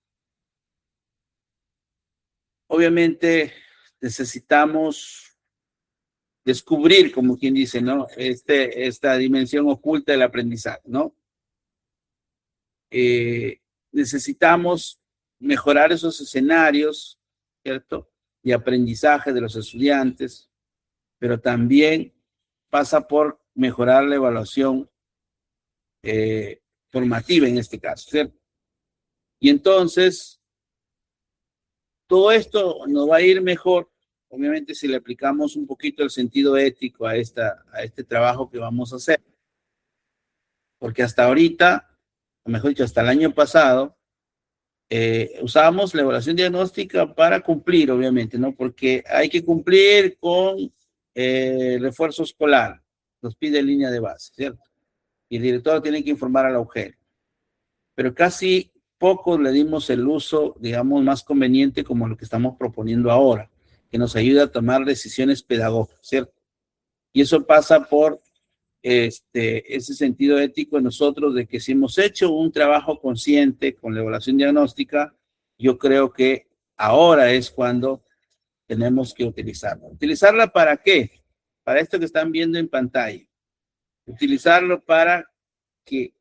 Speaker 1: obviamente necesitamos descubrir, como quien dice, ¿no? Esta dimensión oculta del aprendizaje, ¿no? Necesitamos mejorar esos escenarios, ¿cierto? De aprendizaje de los estudiantes, pero también pasa por mejorar la evaluación formativa en este caso, ¿cierto? Y entonces, todo esto nos va a ir mejor, obviamente, si le aplicamos un poquito el sentido ético a este trabajo que vamos a hacer. Porque hasta ahorita, o mejor dicho, hasta el año pasado, usábamos la evaluación diagnóstica para cumplir, obviamente, ¿no? Porque hay que cumplir con refuerzo escolar, nos pide línea de base, ¿cierto? Y el director tiene que informar a la UGEL. Pero casi poco le dimos el uso, digamos, más conveniente como lo que estamos proponiendo ahora, que nos ayuda a tomar decisiones pedagógicas, ¿cierto? Y eso pasa por ese sentido ético en nosotros de que si hemos hecho un trabajo consciente con la evaluación diagnóstica, yo creo que ahora es cuando tenemos que utilizarla. ¿Utilizarla para qué? Para esto que están viendo en pantalla. Utilizarlo para que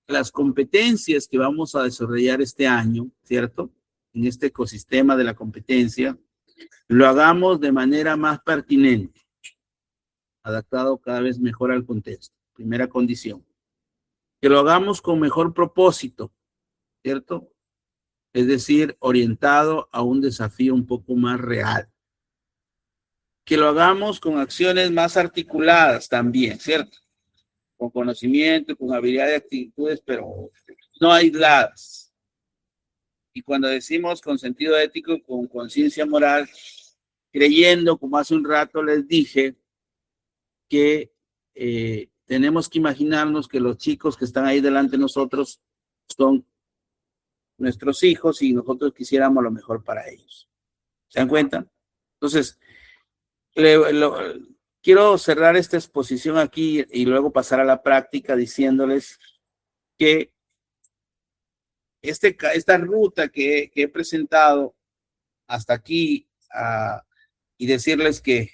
Speaker 1: las competencias que vamos a desarrollar este año, ¿cierto? En este ecosistema de la competencia, lo hagamos de manera más pertinente, adaptado cada vez mejor al contexto. Primera condición. Que lo hagamos con mejor propósito, ¿cierto? Es decir, orientado a un desafío un poco más real. Que lo hagamos con acciones más articuladas también, ¿cierto? Con conocimiento, con habilidad de actitudes, pero no aisladas. Y cuando decimos con sentido ético, con conciencia moral, creyendo, como hace un rato les dije, que tenemos que imaginarnos que los chicos que están ahí delante de nosotros son nuestros hijos y nosotros quisiéramos lo mejor para ellos. ¿Se dan cuenta? Entonces, quiero cerrar esta exposición aquí y luego pasar a la práctica diciéndoles que esta ruta que he presentado hasta aquí y decirles que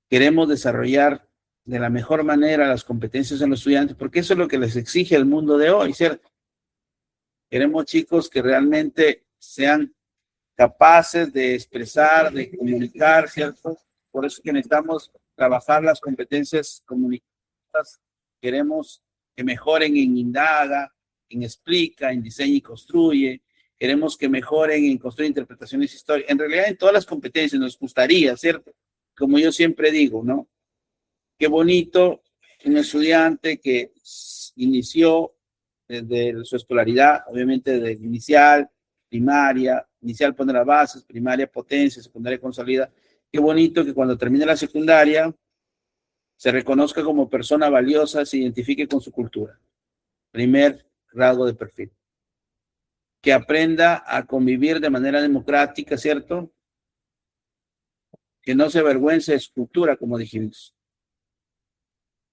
Speaker 1: Queremos desarrollar de la mejor manera las competencias en los estudiantes, porque eso es lo que les exige el mundo de hoy, ¿cierto? Queremos chicos que realmente sean capaces de expresar, de comunicar, ¿cierto? Por eso es que necesitamos trabajar las competencias comunicativas. Queremos que mejoren en indaga, en explica, en diseña y construye. Queremos que mejoren en construir interpretaciones históricas. En realidad, en todas las competencias nos gustaría, ¿cierto? Como yo siempre digo, ¿no? Qué bonito un estudiante que inició desde su escolaridad, obviamente desde inicial, primaria, inicial pone las bases, primaria potencia, secundaria consolida. Qué bonito que cuando termine la secundaria se reconozca como persona valiosa, se identifique con su cultura. Primer rasgo de perfil. Que aprenda a convivir de manera democrática, ¿cierto? Que no se avergüence de su cultura, como dijimos.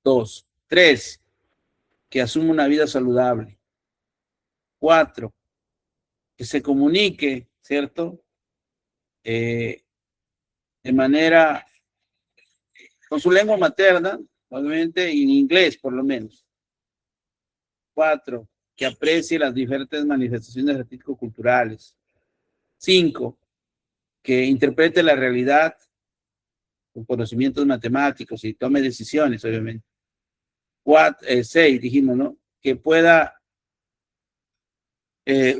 Speaker 1: 2. 3. Que asuma una vida saludable. 4. Que se comunique, ¿cierto? De manera, con su lengua materna, obviamente, y en inglés, por lo menos. 4. Que aprecie las diferentes manifestaciones artístico-culturales. 5. Que interprete la realidad con conocimientos matemáticos y tome decisiones, obviamente. 6, dijimos, ¿no? Que pueda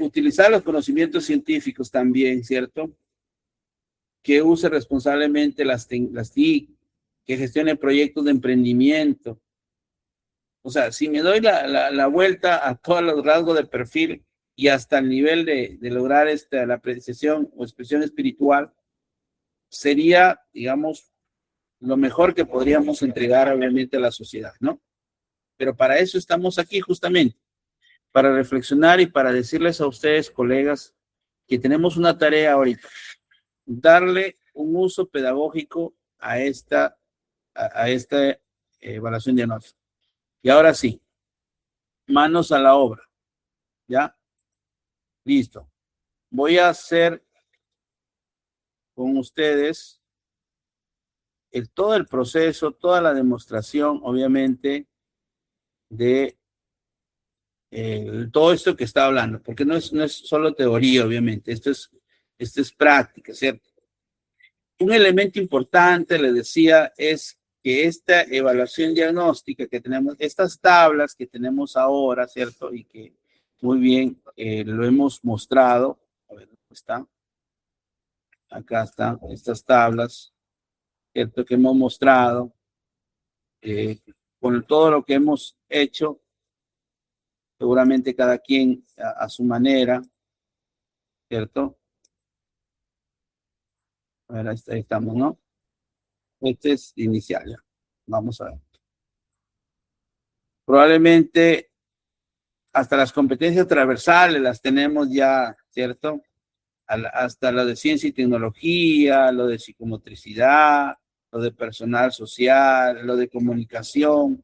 Speaker 1: utilizar los conocimientos científicos también, ¿cierto? Que use responsablemente las TIC, que gestione proyectos de emprendimiento. O sea, si me doy la vuelta a todos los rasgos de perfil y hasta el nivel de lograr la apreciación o expresión espiritual, sería, digamos, lo mejor que podríamos entregar obviamente a la sociedad, ¿no? Pero para eso estamos aquí justamente, para reflexionar y para decirles a ustedes, colegas, que tenemos una tarea ahorita, darle un uso pedagógico a esta evaluación diagnóstica. Y ahora sí, manos a la obra, ¿ya? Listo. Voy a hacer con ustedes todo el proceso, toda la demostración, obviamente, de todo esto que está hablando, porque no es solo teoría, obviamente, esto es práctica, ¿cierto? Un elemento importante, le decía, es que esta evaluación diagnóstica que tenemos, estas tablas que tenemos ahora, ¿cierto? Y que muy bien lo hemos mostrado, a ver, ¿dónde está? Acá están estas tablas, ¿cierto? Que hemos mostrado, con todo lo que hemos hecho, seguramente cada quien a su manera, ¿cierto? A ver, ahí estamos, ¿no? Este es inicial, ya. Vamos a ver. Probablemente hasta las competencias transversales las tenemos ya, ¿cierto? Hasta lo de ciencia y tecnología, lo de psicomotricidad, lo de personal social, lo de comunicación.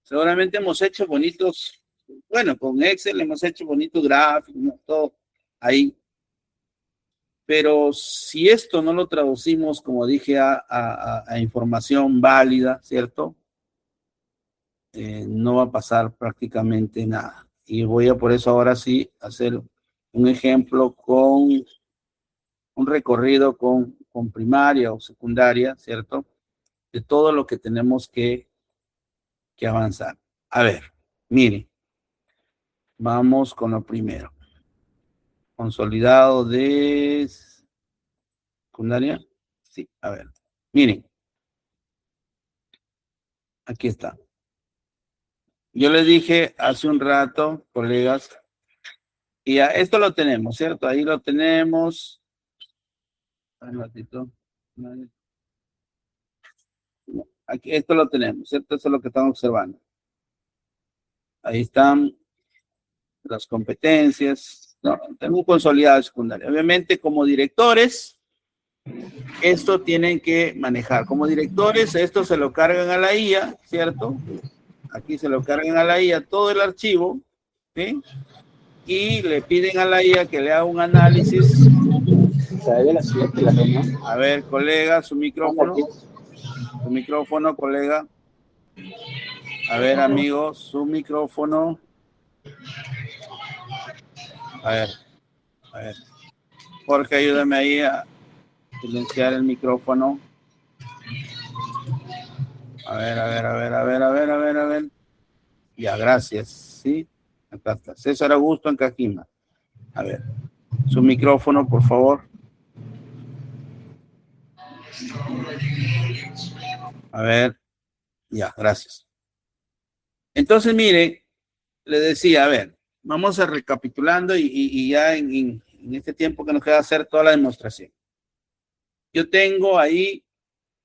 Speaker 1: Seguramente hemos hecho bonitos, bueno, con Excel hemos hecho bonitos gráficos, ¿no? Todo ahí. Pero si esto no lo traducimos, como dije, a información válida, ¿cierto? No va a pasar prácticamente nada. Y voy a por eso ahora sí hacer un ejemplo con un recorrido con primaria o secundaria, ¿cierto? De todo lo que tenemos que avanzar. A ver, miren, vamos con lo primero. Consolidado de secundaria. Sí, a ver, miren. Aquí está. Yo les dije hace un rato, colegas, y esto lo tenemos, ¿cierto? Ahí lo tenemos. Un ratito. Aquí, esto lo tenemos, ¿cierto? Eso es lo que estamos observando. Ahí están las competencias. No, tengo consolidado secundaria. Obviamente, como directores, esto tienen que manejar. Como directores, esto se lo cargan a la IA, ¿cierto? Aquí se lo cargan a la IA todo el archivo, ¿sí? Y le piden a la IA que le haga un análisis A ver, colega, su micrófono. Su micrófono, colega. A ver, amigos, su micrófono. A ver. Jorge, ayúdame ahí a silenciar el micrófono. A ver. Ya, gracias. Sí, acá está. César Augusto en Cajima. A ver, su micrófono, por favor. A ver, ya, gracias. Entonces, mire, le decía, a ver, vamos a recapitulando y ya en este tiempo que nos queda hacer toda la demostración. Yo tengo ahí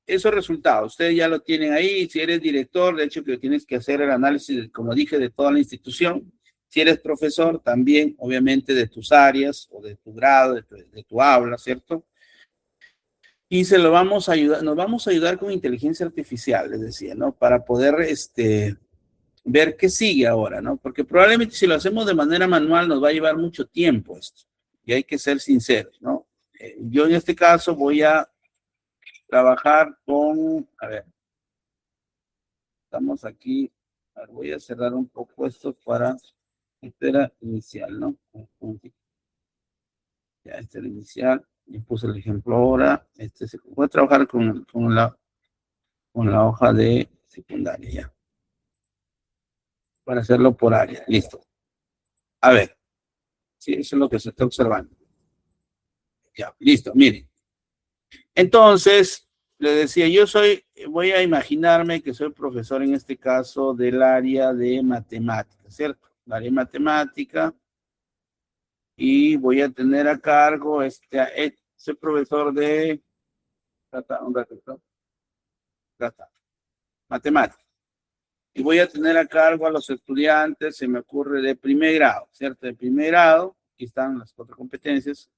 Speaker 1: esos resultados, ustedes ya lo tienen ahí. Si eres director, de hecho que tienes que hacer el análisis, como dije, de toda la institución. Si eres profesor, también, obviamente, de tus áreas o de tu grado, de tu aula, ¿cierto? Y nos vamos a ayudar con inteligencia artificial, les decía, ¿no? Para poder ver qué sigue ahora, ¿no? Porque probablemente si lo hacemos de manera manual nos va a llevar mucho tiempo esto. Y hay que ser sinceros, ¿no? Yo en este caso voy a trabajar con, a ver, estamos aquí, a ver, voy a cerrar un poco esto para, este era inicial, ¿no? Ya, este era inicial, y puse el ejemplo ahora, voy a trabajar con la hoja de secundaria, ya, para hacerlo por área, listo. A ver, sí, eso es lo que se está observando. Ya, listo, miren. Entonces, le decía, voy a imaginarme que soy profesor en este caso del área de matemáticas, ¿cierto? El área de matemática, y voy a tener a cargo soy profesor de matemáticas. Y voy a tener a cargo a los estudiantes, se me ocurre, de primer grado, ¿cierto? De primer grado, aquí están las 4 competencias.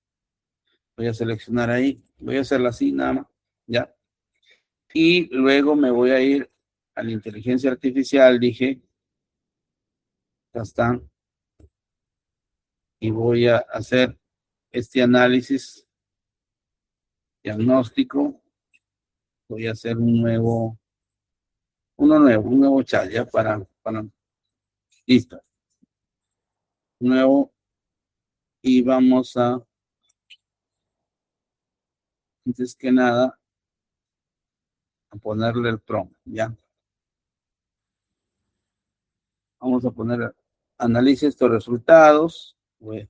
Speaker 1: Voy a seleccionar ahí, voy a hacerla así nada más, ¿ya? Y luego me voy a ir a la inteligencia artificial, dije, ya están, y voy a hacer este análisis diagnóstico. Voy a hacer un nuevo chat, ya listo, nuevo, y vamos a, antes que nada, a ponerle el prompt, ya. Vamos a poner, analice estos resultados. Bueno,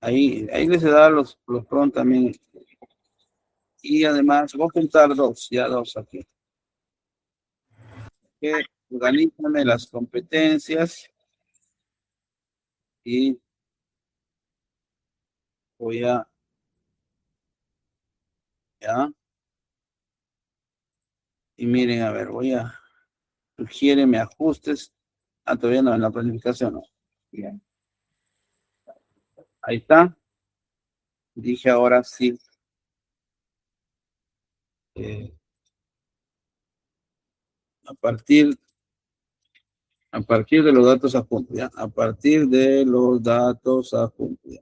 Speaker 1: ahí les he dado los prompt también. Y además, voy a juntar dos aquí. Que organízame las competencias y voy a, ya. Y miren, a ver, sugiéreme ajustes. Todavía no, en la planificación no. Bien. Ahí está. Dije ahora sí. A partir de los datos adjuntos, ¿ya? A partir de los datos adjuntos, ¿ya?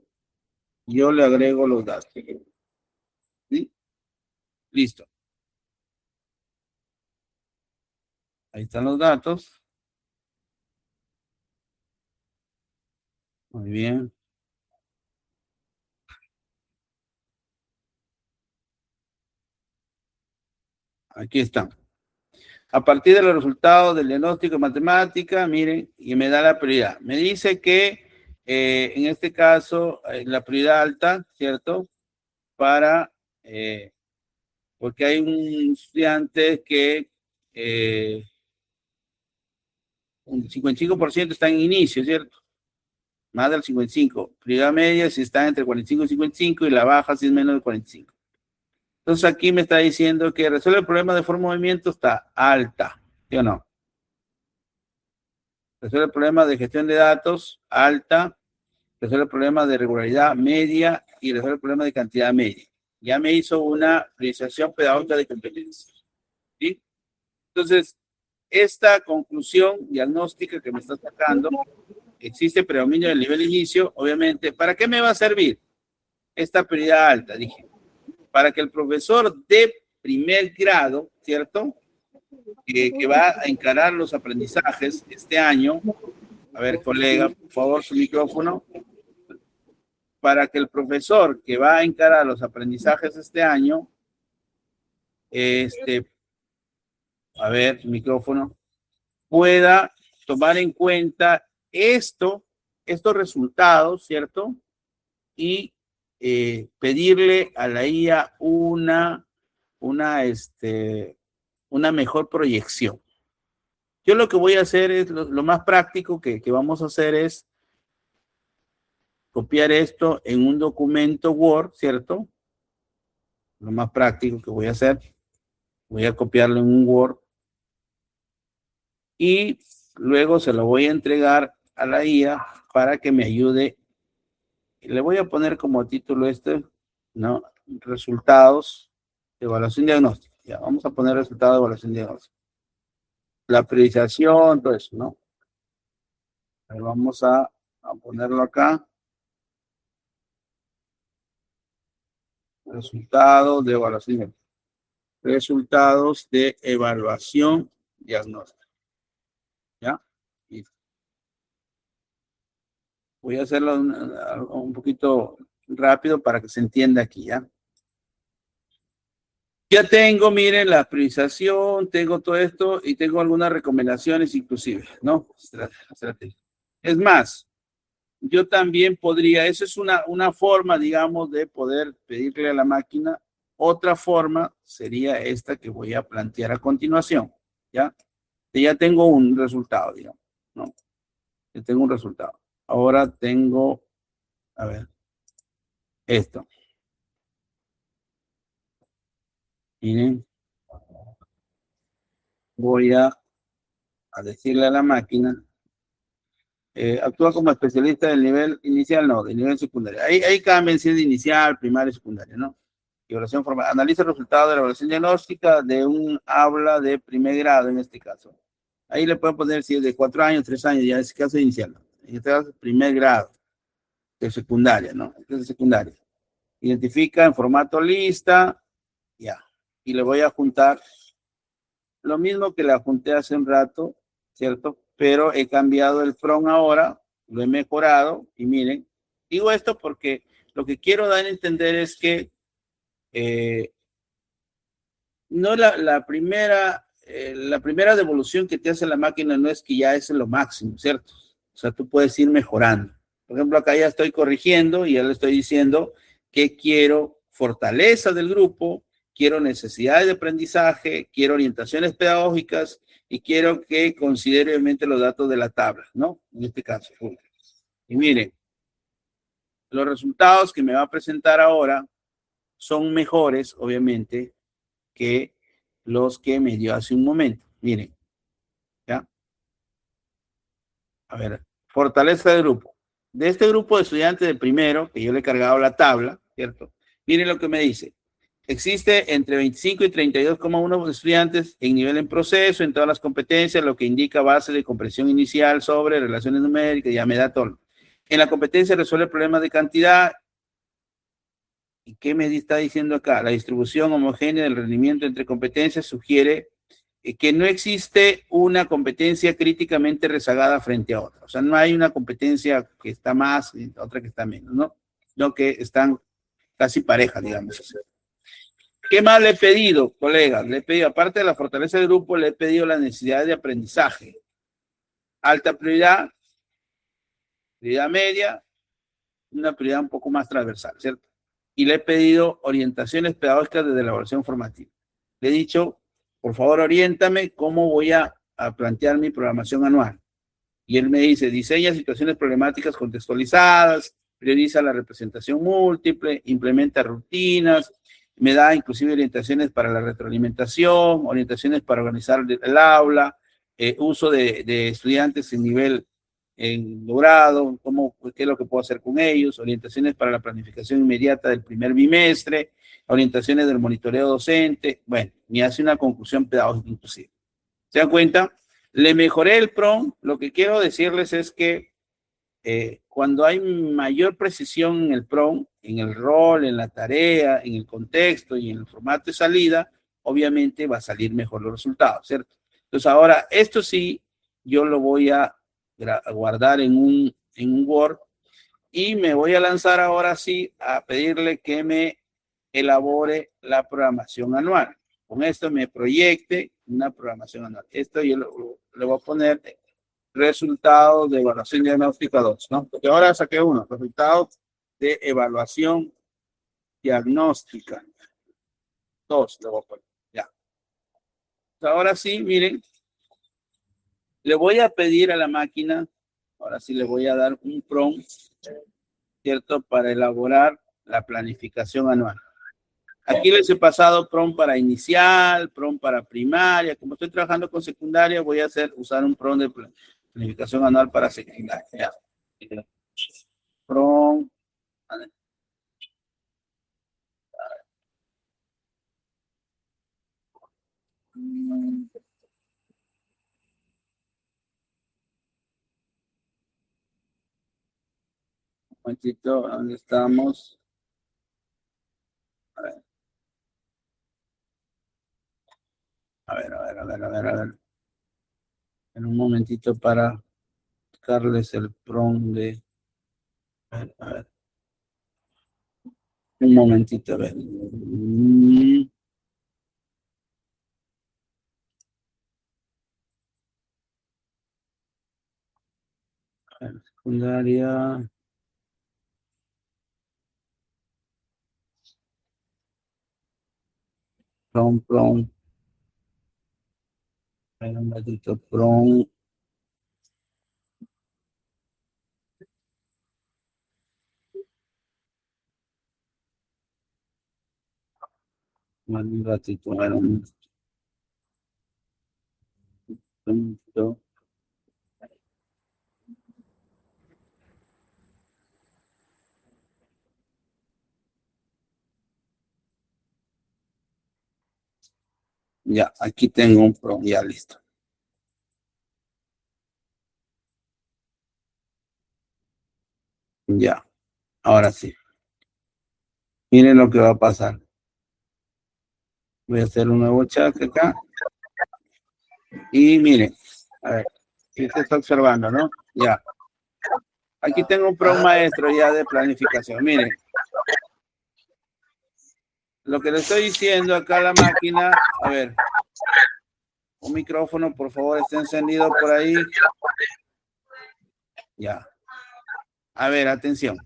Speaker 1: Yo le agrego los datos. ¿Sí? Listo. Ahí están los datos. Muy bien. Aquí están. A partir de los resultados del diagnóstico de matemática, miren, y me da la prioridad. Me dice que en este caso, la prioridad alta, ¿cierto? Porque hay un estudiante que un 55% está en inicio, ¿cierto? Más del 55%. Prioridad media si está entre 45 y 55 y la baja si es menos de 45. Entonces aquí me está diciendo que resuelve el problema de forma de movimiento está alta, ¿sí o no? Resuelve el problema de gestión de datos alta, resuelve el problema de regularidad media y resuelve el problema de cantidad media. Ya me hizo una priorización pedagógica de competencias. ¿Sí? Entonces, esta conclusión diagnóstica que me está sacando, existe predominio del nivel inicio, obviamente, ¿para qué me va a servir? esta prioridad alta, dije, para que el profesor de primer grado, ¿cierto? Que va a encarar los aprendizajes este año. A ver, colega, por favor, su micrófono. Para que el profesor que va a encarar los aprendizajes este año, a ver, su micrófono, pueda tomar en cuenta estos resultados, ¿cierto? Y pedirle a la IA una mejor proyección. Yo lo que voy a hacer es, lo más práctico que vamos a hacer es copiar esto en un documento Word, ¿cierto? Lo más práctico que voy a hacer, voy a copiarlo en un Word y luego se lo voy a entregar a la IA para que me ayude. Le voy a poner como título ¿no? Resultados de evaluación diagnóstica. Ya, vamos a poner resultados de evaluación diagnóstica. La priorización, todo eso, ¿no? A ver, vamos a ponerlo acá. Resultados de evaluación. Resultados de evaluación diagnóstica. ¿Ya? Y voy a hacerlo un poquito rápido para que se entienda aquí, ¿ya? Ya tengo, miren, la priorización, tengo todo esto y tengo algunas recomendaciones inclusive, ¿no? Es más, yo también podría, eso es una forma, digamos, de poder pedirle a la máquina. Otra forma sería esta que voy a plantear a continuación, ¿ya? Ya tengo un resultado, digamos, ¿no? Ya tengo un resultado. Ahora tengo, a ver, esto. Miren, voy a decirle a la máquina, actúa como especialista del nivel inicial, no, del nivel secundario. Ahí cambian si es de inicial, primaria, secundaria, ¿no? Evaluación formal. Analiza el resultado de la evaluación diagnóstica de un aula de primer grado, en este caso. Ahí le pueden poner si es de 4 años, 3 años, ya en este caso inicial, ¿no? En este caso, primer grado, de secundaria, ¿no? Este es de secundaria. Identifica en formato lista, ya. Y le voy a juntar lo mismo que la junté hace un rato, ¿cierto? Pero he cambiado el prompt ahora, lo he mejorado y miren, digo esto porque lo que quiero dar a entender es que no la primera devolución que te hace la máquina no es que ya es lo máximo, ¿cierto? O sea, tú puedes ir mejorando. Por ejemplo, acá ya estoy corrigiendo y ya le estoy diciendo que quiero fortaleza del grupo, quiero necesidades de aprendizaje, quiero orientaciones pedagógicas y quiero que considere obviamente los datos de la tabla, ¿no? En este caso. Y miren, los resultados que me va a presentar ahora son mejores, obviamente, que los que me dio hace un momento. Miren, ¿ya? A ver, fortaleza del grupo. De este grupo de estudiantes de primero, que yo le he cargado la tabla, ¿cierto? Miren lo que me dice. Existe entre 25 y 32,1 estudiantes en nivel en proceso, en todas las competencias, lo que indica base de comprensión inicial sobre relaciones numéricas, ya me da todo. En la competencia resuelve problemas de cantidad. ¿Y qué me está diciendo acá? La distribución homogénea del rendimiento entre competencias sugiere que no existe una competencia críticamente rezagada frente a otra. O sea, no hay una competencia que está más y otra que está menos, ¿no? No, que están casi parejas, digamos. ¿Qué más le he pedido, colegas? Le he pedido, aparte de la fortaleza del grupo, le he pedido la necesidad de aprendizaje. Alta prioridad, prioridad media, una prioridad un poco más transversal, ¿cierto? Y le he pedido orientaciones pedagógicas desde la evaluación formativa. Le he dicho, por favor, oriéntame cómo voy a plantear mi programación anual. Y él me dice, diseña situaciones problemáticas contextualizadas, prioriza la representación múltiple, implementa rutinas, me da inclusive orientaciones para la retroalimentación, orientaciones para organizar el aula, uso de estudiantes en nivel en logrado, qué es lo que puedo hacer con ellos, orientaciones para la planificación inmediata del primer bimestre, orientaciones del monitoreo docente, bueno, me hace una conclusión pedagógica inclusive. ¿Se dan cuenta? Le mejoré el prompt, lo que quiero decirles es que cuando hay mayor precisión en el prompt, en el rol, en la tarea, en el contexto y en el formato de salida, obviamente va a salir mejor los resultados, ¿cierto? Entonces ahora, esto sí, yo lo voy a guardar en un Word y me voy a lanzar ahora sí a pedirle que me elabore la programación anual. Con esto me proyecte una programación anual. Esto yo le voy a poner resultados de evaluación diagnóstica 2, ¿no? Porque ahora saqué uno, resultados de evaluación diagnóstica 2, le voy a poner, ya. Ahora sí, miren, le voy a pedir a la máquina, ahora sí le voy a dar un prompt, ¿cierto? Para elaborar la planificación anual. Aquí les he pasado prompt para inicial, prompt para primaria. Como estoy trabajando con secundaria, voy a usar un prompt de planificación anual para secundaria. Ya. Prompt. Un momentito, ¿dónde estamos? A ver. A ver, a ver, a ver, a ver, a ver. En un momentito para buscarles el prompt de. A ver, a ver. Un momentito, a ver. A ver, secundaria. Prompt. A ver, un ratito, prompt. Un ratito, a ver, un ratito. Ya, aquí tengo un prompt, ya listo. Ya, ahora sí. Miren lo que va a pasar. Voy a hacer un nuevo chat acá. Y miren, a ver, ¿qué se está observando, no? Ya. Aquí tengo un prompt maestro ya de planificación. Miren, lo que le estoy diciendo acá a la máquina, a ver, un micrófono, por favor, está encendido por ahí. Ya. A ver, atención.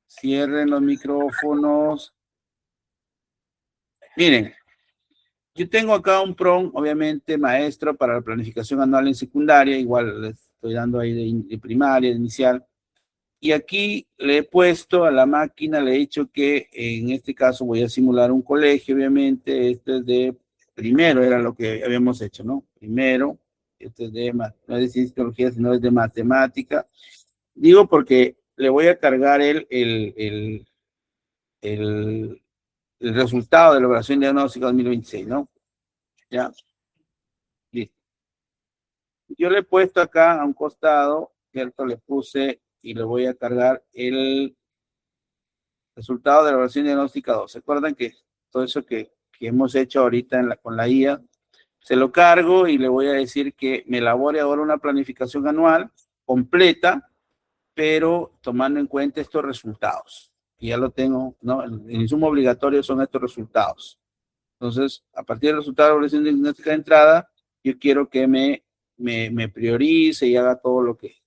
Speaker 1: Cierren los micrófonos. Miren, yo tengo acá un prompt, obviamente, maestro para la planificación anual en secundaria, igual les estoy dando ahí de primaria, de inicial. Y aquí le he puesto a la máquina, le he dicho que en este caso voy a simular un colegio, obviamente. Este es de primero, era lo que habíamos hecho, ¿no? Primero, este es de, no es de ciencia y tecnología, sino es de matemática. Digo porque le voy a cargar el resultado de la evaluación diagnóstica 2026, ¿no? Ya, listo. Yo le he puesto acá a un costado, ¿cierto? Le puse y le voy a cargar el resultado de la evaluación diagnóstica 2. ¿Se acuerdan que todo eso que hemos hecho ahorita con la IA, se lo cargo y le voy a decir que me elabore ahora una planificación anual completa, pero tomando en cuenta estos resultados? Y ya lo tengo, ¿no? El insumo obligatorio son estos resultados. Entonces, a partir del resultado de la evaluación diagnóstica de entrada, yo quiero que me priorice y haga todo lo que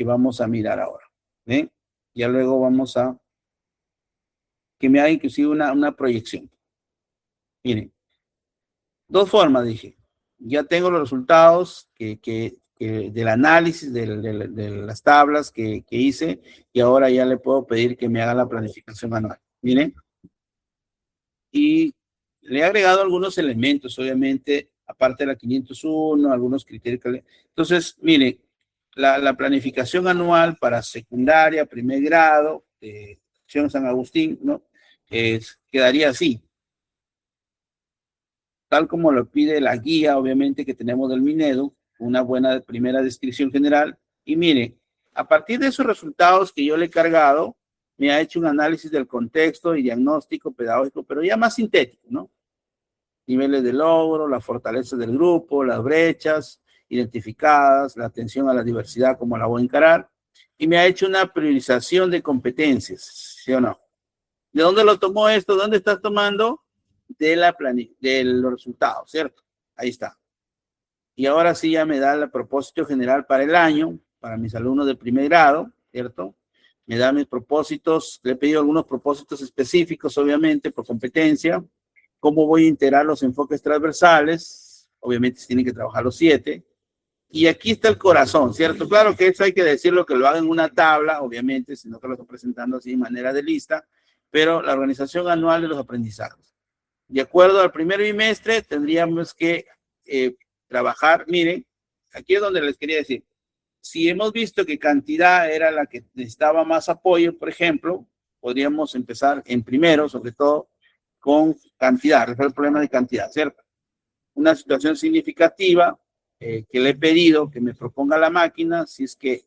Speaker 1: vamos a mirar ahora. ¿Ven? Ya luego vamos a que me haga inclusive una proyección. Miren, dos formas, dije. Ya tengo los resultados del análisis de las tablas que hice y ahora ya le puedo pedir que me haga la planificación anual. Miren. Y le he agregado algunos elementos, obviamente, aparte de la 501, algunos criterios. Entonces, miren, la planificación anual para secundaria, primer grado, San Agustín, ¿no? Quedaría así, tal como lo pide la guía, obviamente, que tenemos del Minedu, una buena primera descripción general. Y mire, a partir de esos resultados que yo le he cargado, me ha hecho un análisis del contexto y diagnóstico pedagógico, pero ya más sintético, ¿no? Niveles de logro, la fortaleza del grupo, las brechas identificadas, la atención a la diversidad, cómo la voy a encarar, y me ha hecho una priorización de competencias, ¿sí o no? ¿De dónde lo tomó esto? ¿Dónde estás tomando? De los resultados, ¿cierto? Ahí está. Y ahora sí ya me da el propósito general para el año, para mis alumnos de primer grado, ¿cierto? Me da mis propósitos, le he pedido algunos propósitos específicos, obviamente, por competencia. ¿Cómo voy a integrar los enfoques transversales? Obviamente se tienen que trabajar los 7. Y aquí está el corazón, ¿cierto? Claro que eso hay que decirlo, que lo hagan en una tabla, obviamente, sino que lo estoy presentando así de manera de lista, pero la organización anual de los aprendizajes. De acuerdo al primer bimestre, tendríamos que trabajar, miren, aquí es donde les quería decir, si hemos visto que cantidad era la que necesitaba más apoyo, por ejemplo, podríamos empezar en primero, sobre todo, con cantidad, resolver el problema de cantidad, ¿cierto? Una situación significativa que le he pedido que me proponga la máquina, si es que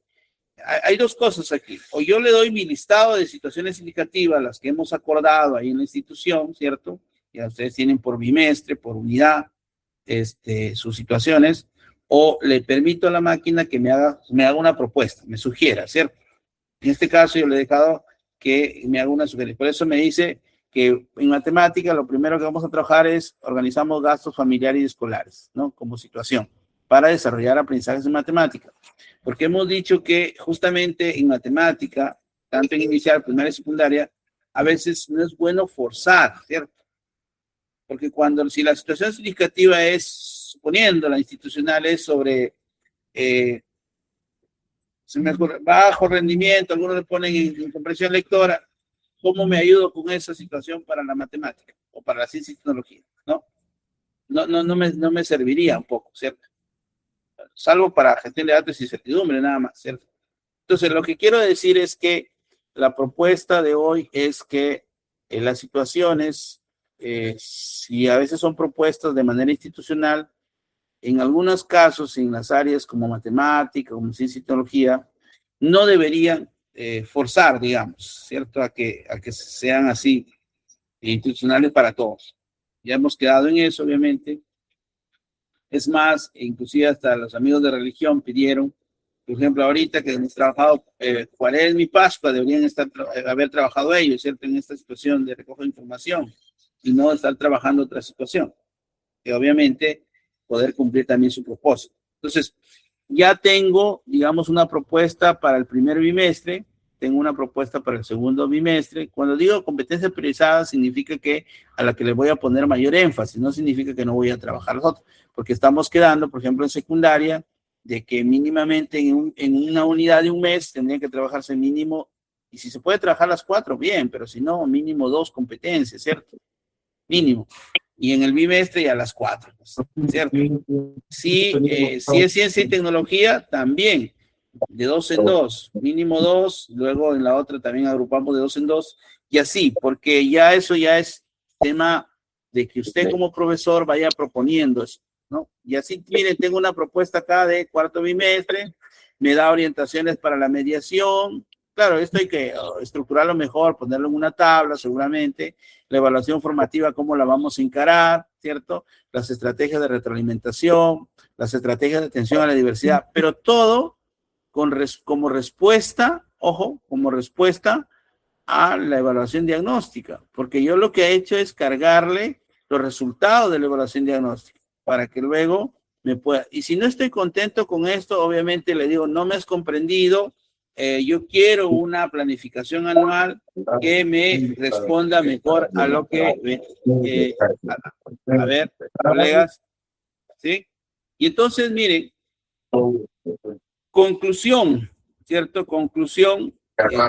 Speaker 1: hay dos cosas aquí, o yo le doy mi listado de situaciones significativas, las que hemos acordado ahí en la institución, ¿cierto? Ya ustedes tienen por bimestre, por unidad, sus situaciones, o le permito a la máquina que me haga una propuesta, me sugiera, ¿cierto? En este caso yo le he dejado que me haga una sugerencia. Por eso me dice que en matemática lo primero que vamos a trabajar es organizamos gastos familiares y escolares, ¿no? Como situación para desarrollar aprendizajes en matemática. Porque hemos dicho que justamente en matemática, tanto en inicial, primaria y secundaria, a veces no es bueno forzar, ¿cierto? Porque si la situación significativa es, suponiendo la institucional es sobre bajo rendimiento, algunos le ponen en comprensión lectora, ¿cómo me ayudo con esa situación para la matemática o para la ciencia y tecnología? No me serviría un poco, ¿cierto? Salvo para gestión de datos y incertidumbre, nada más, ¿cierto? Entonces, lo que quiero decir es que la propuesta de hoy es que las situaciones, si a veces son propuestas de manera institucional, en algunos casos, en las áreas como matemática, como ciencia y tecnología, no deberían forzar, digamos, ¿cierto? A que sean así, institucionales para todos. Ya hemos quedado en eso, obviamente. Es más, inclusive hasta los amigos de religión pidieron, por ejemplo, ahorita que hemos trabajado Cuaresma y Pascua, deberían haber trabajado ellos, ¿cierto? En esta situación de recoger información y no estar trabajando otra situación, que obviamente poder cumplir también su propósito. Entonces, ya tengo, digamos, una propuesta para el primer bimestre, tengo una propuesta para el segundo bimestre. Cuando digo competencia priorizada, significa que a la que le voy a poner mayor énfasis, no significa que no voy a trabajar los otros, porque estamos quedando, por ejemplo, en secundaria, de que mínimamente en una unidad de un mes tendría que trabajarse mínimo, y si se puede trabajar las 4, bien, pero si no, mínimo 2 competencias, ¿cierto? Mínimo. Y en el bimestre ya las 4, ¿cierto? Si es ciencia y tecnología, también, de 2 en 2, mínimo 2, luego en la otra también agrupamos de 2 en 2, y así, porque ya eso ya es tema de que usted como profesor vaya proponiendo eso, ¿no? Y así, miren, tengo una propuesta acá de cuarto bimestre, me da orientaciones para la mediación. Claro, esto hay que estructurarlo mejor, ponerlo en una tabla seguramente, la evaluación formativa, cómo la vamos a encarar, ¿cierto? Las estrategias de retroalimentación, las estrategias de atención a la diversidad, pero todo como respuesta, ojo, como respuesta a la evaluación diagnóstica, porque yo lo que he hecho es cargarle los resultados de la evaluación diagnóstica para que luego me pueda, y si no estoy contento con esto, obviamente le digo, no me has comprendido, yo quiero una planificación anual que me responda mejor a lo que, a ver, colegas, ¿sí? Y entonces, miren, conclusión, ¿cierto? Conclusión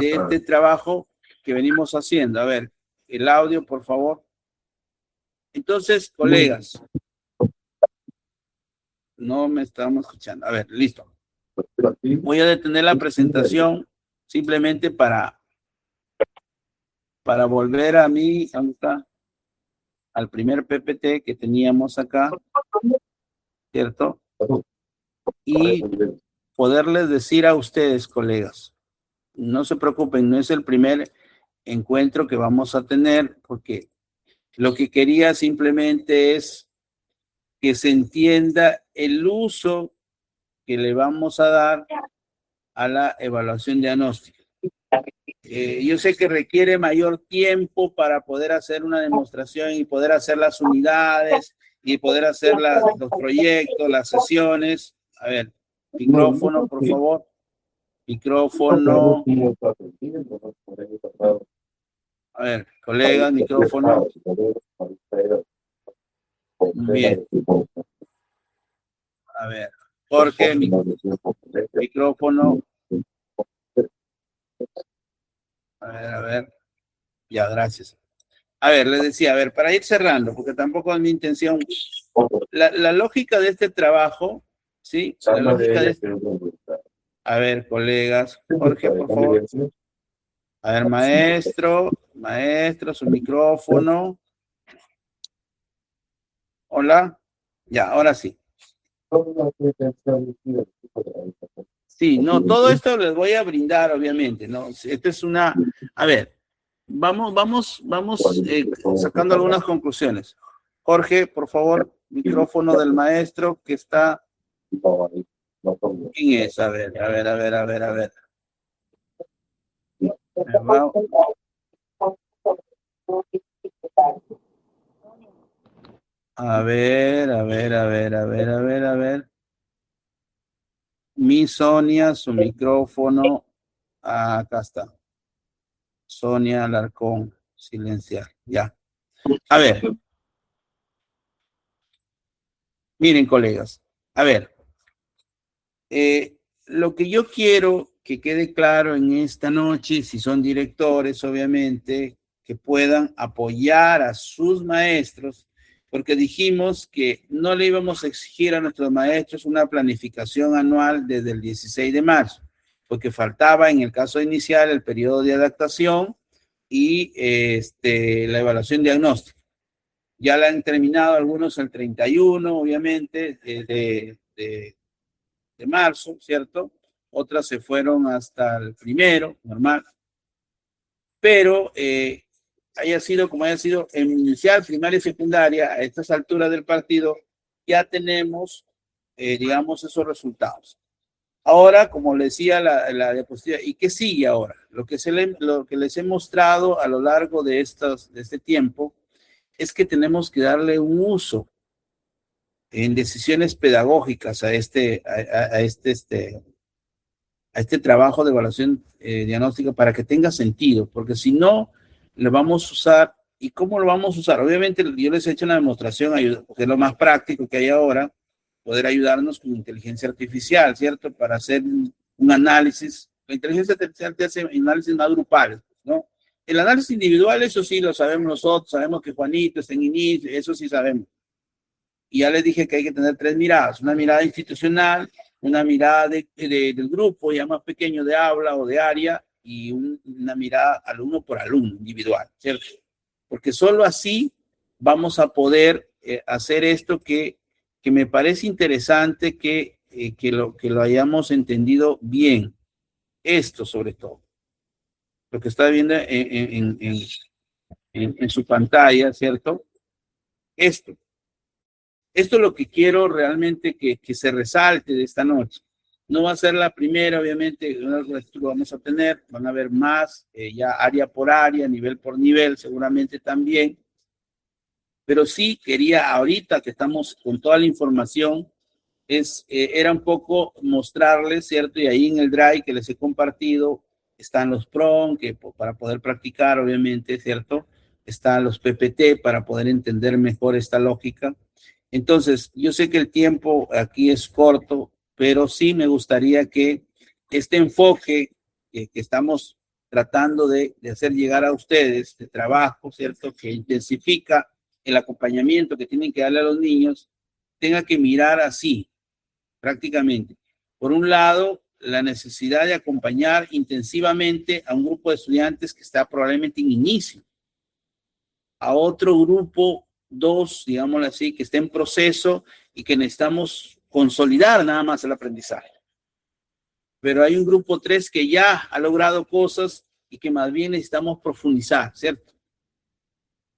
Speaker 1: de este trabajo que venimos haciendo. A ver, el audio, por favor. Entonces, colegas, no me estamos escuchando. A ver, listo. Voy a detener la presentación simplemente para volver a mí, al primer PPT que teníamos acá, ¿cierto? y poderles decir a ustedes, colegas, no se preocupen, no es el primer encuentro que vamos a tener, porque lo que quería simplemente es que se entienda el uso que le vamos a dar a la evaluación diagnóstica. Yo sé que requiere mayor tiempo para poder hacer una demostración y poder hacer las unidades y poder hacer los proyectos, las sesiones. A ver, micrófono, por favor. Micrófono. A ver, colegas, micrófono. Bien. A ver, Jorge, micrófono. A ver. Ya, gracias. A ver, les decía, a ver, para ir cerrando, porque tampoco es mi intención. La lógica de este trabajo, ¿sí? La lógica de este... A ver, colegas. Jorge, por favor. A ver, maestro, su micrófono. Hola. Ya, ahora sí. Sí, no, todo esto les voy a brindar, obviamente, ¿no? Esto es una... A ver, vamos sacando algunas conclusiones. Jorge, por favor, micrófono del maestro que está... ¿Quién es? A ver. A ver. Mi Sonia, su micrófono. Acá está. Sonia Alarcón, silenciar. Ya. A ver. Miren, colegas. A ver. Lo que yo quiero que quede claro en esta noche, si son directores, obviamente, que puedan apoyar a sus maestros, porque dijimos que no le íbamos a exigir a nuestros maestros una planificación anual desde el 16 de marzo, porque faltaba en el caso inicial el periodo de adaptación y la evaluación diagnóstica. Ya la han terminado algunos el 31, obviamente, de marzo, ¿cierto? Otras se fueron hasta el 1, normal. Pero haya sido como haya sido, en inicial, primaria y secundaria, a estas alturas del partido, ya tenemos, digamos, esos resultados. Ahora, como le decía la diapositiva, ¿y qué sigue ahora? Lo que les he mostrado a lo largo de este tiempo es que tenemos que darle un uso en decisiones pedagógicas a este trabajo de evaluación diagnóstica para que tenga sentido, porque si no, lo vamos a usar. ¿Y cómo lo vamos a usar? Obviamente, yo les he hecho una demostración, porque es lo más práctico que hay ahora, poder ayudarnos con inteligencia artificial, ¿cierto? Para hacer un análisis. La inteligencia artificial te hace análisis más grupales, ¿no? El análisis individual, eso sí lo sabemos nosotros, sabemos que Juanito está en inicio, eso sí sabemos. Y ya les dije que hay que tener 3 miradas, una mirada institucional, una mirada del grupo ya más pequeño de aula o de área y una mirada alumno por alumno, individual, ¿cierto? Porque solo así vamos a poder hacer esto que me parece interesante que lo hayamos entendido bien. Esto sobre todo. Lo que está viendo en su pantalla, ¿cierto? Esto es lo que quiero realmente que se resalte de esta noche. No va a ser la primera, obviamente, lo vamos a tener, van a haber más, ya área por área, nivel por nivel, seguramente también. Pero sí quería, ahorita que estamos con toda la información, era un poco mostrarles, ¿cierto? Y ahí en el Drive que les he compartido, están los PROM, que para poder practicar, obviamente, ¿cierto? Están los PPT para poder entender mejor esta lógica. Entonces, yo sé que el tiempo aquí es corto, pero sí me gustaría que este enfoque que estamos tratando de hacer llegar a ustedes de trabajo, ¿cierto? Que intensifica el acompañamiento que tienen que darle a los niños, tenga que mirar así, prácticamente. Por un lado, la necesidad de acompañar intensivamente a un grupo de estudiantes que está probablemente en inicio, a otro grupo, 2, digámoslo así, que está en proceso y que necesitamos consolidar nada más el aprendizaje. Pero hay un grupo 3 que ya ha logrado cosas y que más bien necesitamos profundizar, ¿cierto?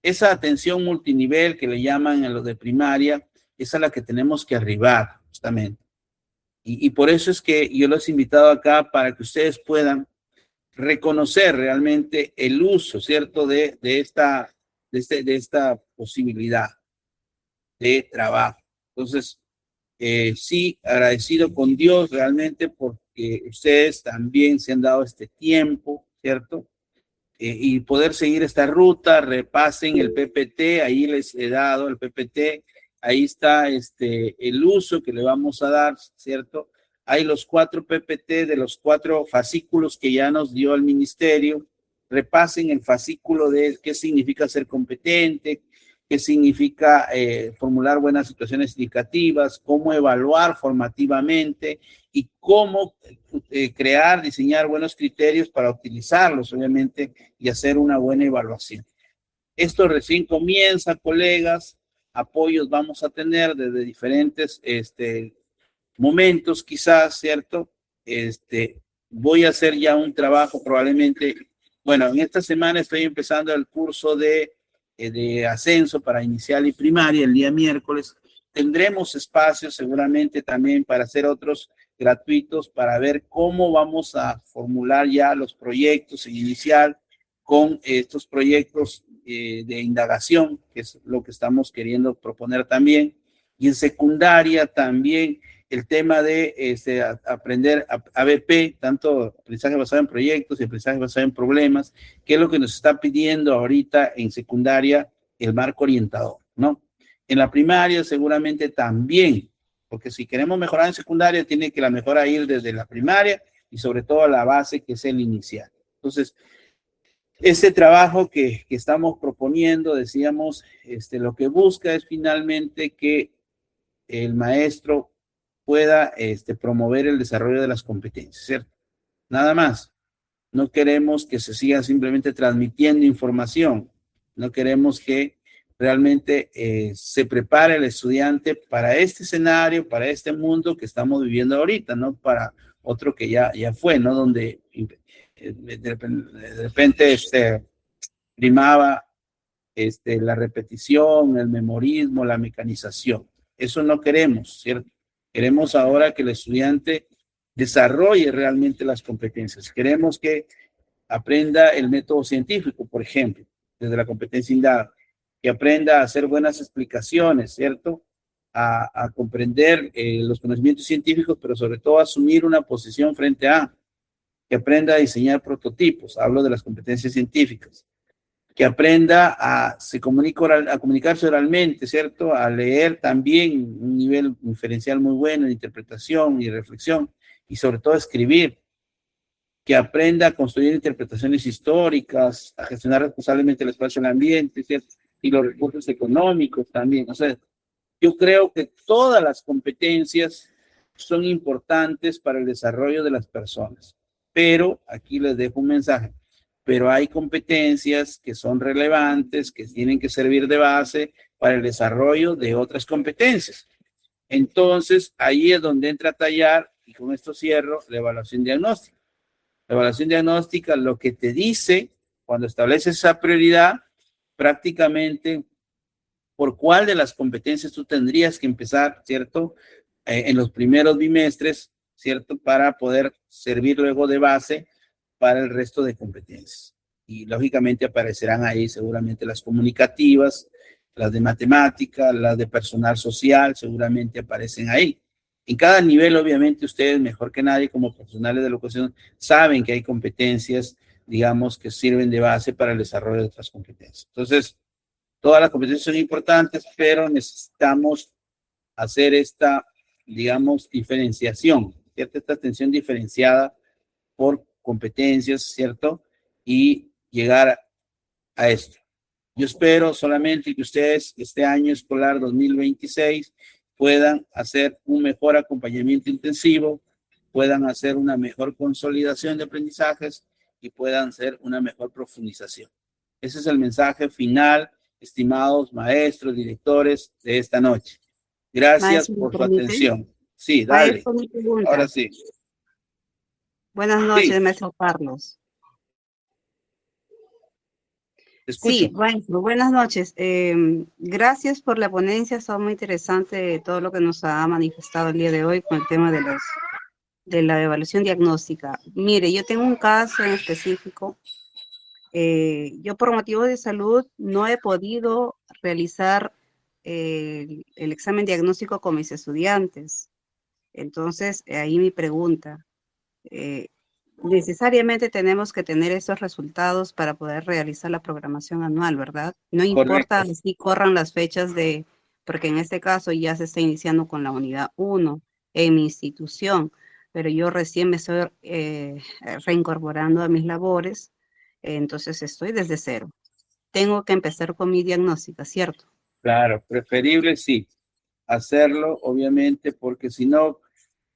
Speaker 1: Esa atención multinivel que le llaman a los de primaria, es a la que tenemos que arribar, justamente. Y por eso es que yo los he invitado acá para que ustedes puedan reconocer realmente el uso, ¿cierto? De esta posibilidad de trabajo. Entonces, sí, agradecido con Dios realmente porque ustedes también se han dado este tiempo, ¿cierto? Y poder seguir esta ruta, repasen el PPT, ahí les he dado el PPT, ahí está el uso que le vamos a dar, ¿cierto? Hay los 4 PPT de los 4 fascículos que ya nos dio el ministerio. Repasen el fascículo de qué significa ser competente, qué significa formular buenas situaciones indicativas, cómo evaluar formativamente y cómo crear, diseñar buenos criterios para utilizarlos, obviamente, y hacer una buena evaluación. Esto recién comienza, colegas. Apoyos vamos a tener desde diferentes momentos, quizás, ¿cierto? Voy a hacer ya un trabajo probablemente, bueno, en esta semana estoy empezando el curso de ascenso para inicial y primaria el día miércoles. Tendremos espacios seguramente también para hacer otros gratuitos para ver cómo vamos a formular ya los proyectos en inicial con estos proyectos de indagación, que es lo que estamos queriendo proponer también. Y en secundaria también el tema de aprender ABP, tanto aprendizaje basado en proyectos y aprendizaje basado en problemas, que es lo que nos está pidiendo ahorita en secundaria el marco orientador, ¿no? En la primaria seguramente también, porque si queremos mejorar en secundaria, tiene que la mejora ir desde la primaria y sobre todo a la base, que es el inicial. Entonces, este trabajo que estamos proponiendo, decíamos, lo que busca es finalmente que el maestro pueda promover el desarrollo de las competencias, ¿cierto? Nada más. No queremos que se siga simplemente transmitiendo información. No queremos que realmente se prepare el estudiante para este escenario, para este mundo que estamos viviendo ahorita, no para otro que ya fue, ¿no? Donde de repente primaba la repetición, el memorismo, la mecanización. Eso no queremos, ¿cierto? Queremos ahora que el estudiante desarrolle realmente las competencias. Queremos que aprenda el método científico, por ejemplo, desde la competencia indagada, que aprenda a hacer buenas explicaciones, ¿cierto? A comprender los conocimientos científicos, pero sobre todo a asumir una posición frente a, que aprenda a diseñar prototipos, hablo de las competencias científicas, que aprenda a comunicarse oralmente, ¿cierto? A leer también un nivel inferencial muy bueno en interpretación y reflexión, y sobre todo a escribir, que aprenda a construir interpretaciones históricas, a gestionar responsablemente el espacio y el ambiente, ¿cierto? Y los recursos económicos también. O sea, yo creo que todas las competencias son importantes para el desarrollo de las personas, pero aquí les dejo un mensaje. Pero hay competencias que son relevantes, que tienen que servir de base para el desarrollo de otras competencias. Entonces, ahí es donde entra a tallar, y con esto cierro, la evaluación diagnóstica. La evaluación diagnóstica lo que te dice, cuando estableces esa prioridad, prácticamente por cuál de las competencias tú tendrías que empezar, ¿cierto? En los primeros bimestres, ¿cierto? Para poder servir luego de base para el resto de competencias. Y lógicamente aparecerán ahí seguramente las comunicativas, las de matemática, las de personal social, seguramente aparecen ahí. En cada nivel, obviamente, ustedes mejor que nadie como profesionales de la educación saben que hay competencias, digamos, que sirven de base para el desarrollo de otras competencias. Entonces, todas las competencias son importantes, pero necesitamos hacer esta, digamos, diferenciación, ¿cierto? Esta atención diferenciada por competencias, ¿cierto? Y llegar a esto. Yo espero solamente que ustedes este año escolar 2026 puedan hacer un mejor acompañamiento intensivo, puedan hacer una mejor consolidación de aprendizajes y puedan hacer una mejor profundización. Ese es el mensaje final, estimados maestros, directores de esta noche. Gracias por su atención. Sí,
Speaker 3: Ahí
Speaker 1: dale.
Speaker 3: fue mi pregunta.
Speaker 1: Ahora sí.
Speaker 3: Buenas noches,
Speaker 1: Sí.
Speaker 3: maestro Carlos.
Speaker 1: Te escucho.
Speaker 3: Sí, bueno, buenas noches. Gracias por la ponencia, está muy interesante todo lo que nos ha manifestado el día de hoy con el tema de la evaluación diagnóstica. Mire, yo tengo un caso en específico. Yo por motivos de salud no he podido realizar el examen diagnóstico con mis estudiantes. Entonces, ahí mi pregunta. Necesariamente tenemos que tener esos resultados para poder realizar la programación anual, ¿verdad? No importa
Speaker 1: Correcto.
Speaker 3: si corran las fechas porque en este caso ya se está iniciando con la unidad 1 en mi institución, pero yo recién me estoy reincorporando a mis labores, entonces estoy desde cero. Tengo que empezar con mi diagnóstica, ¿cierto?
Speaker 1: Claro, preferible sí, hacerlo, obviamente, porque si no,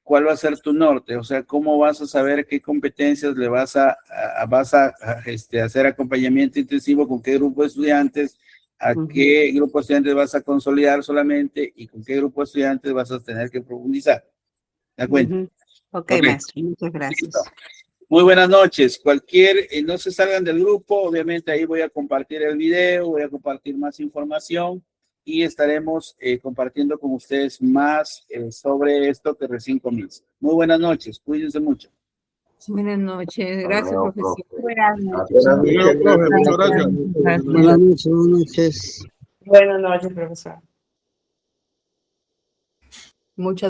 Speaker 1: ¿cuál va a ser tu norte? O sea, ¿cómo vas a saber qué competencias le vas a hacer acompañamiento intensivo, con qué grupo de estudiantes, a qué grupo de estudiantes vas a consolidar solamente y con qué grupo de estudiantes vas a tener que profundizar? ¿De acuerdo?
Speaker 3: Ok,
Speaker 1: Correcto.
Speaker 3: maestro, muchas gracias.
Speaker 1: Listo. Muy buenas noches. No se salgan del grupo, obviamente ahí voy a compartir el video, voy a compartir más información y estaremos compartiendo con ustedes más sobre esto que recién comienza. Muy buenas noches, cuídense mucho.
Speaker 2: Buenas noches. Gracias,
Speaker 4: Luego,
Speaker 2: profesor.
Speaker 4: profe.
Speaker 2: Buenas noches.
Speaker 4: Buenas
Speaker 5: Hasta luego,
Speaker 4: noches,
Speaker 5: profe. Muchas
Speaker 4: maestro.
Speaker 5: gracias.
Speaker 6: Buenas noches, buenas noches.
Speaker 2: Buenas noches, profesor. Muchas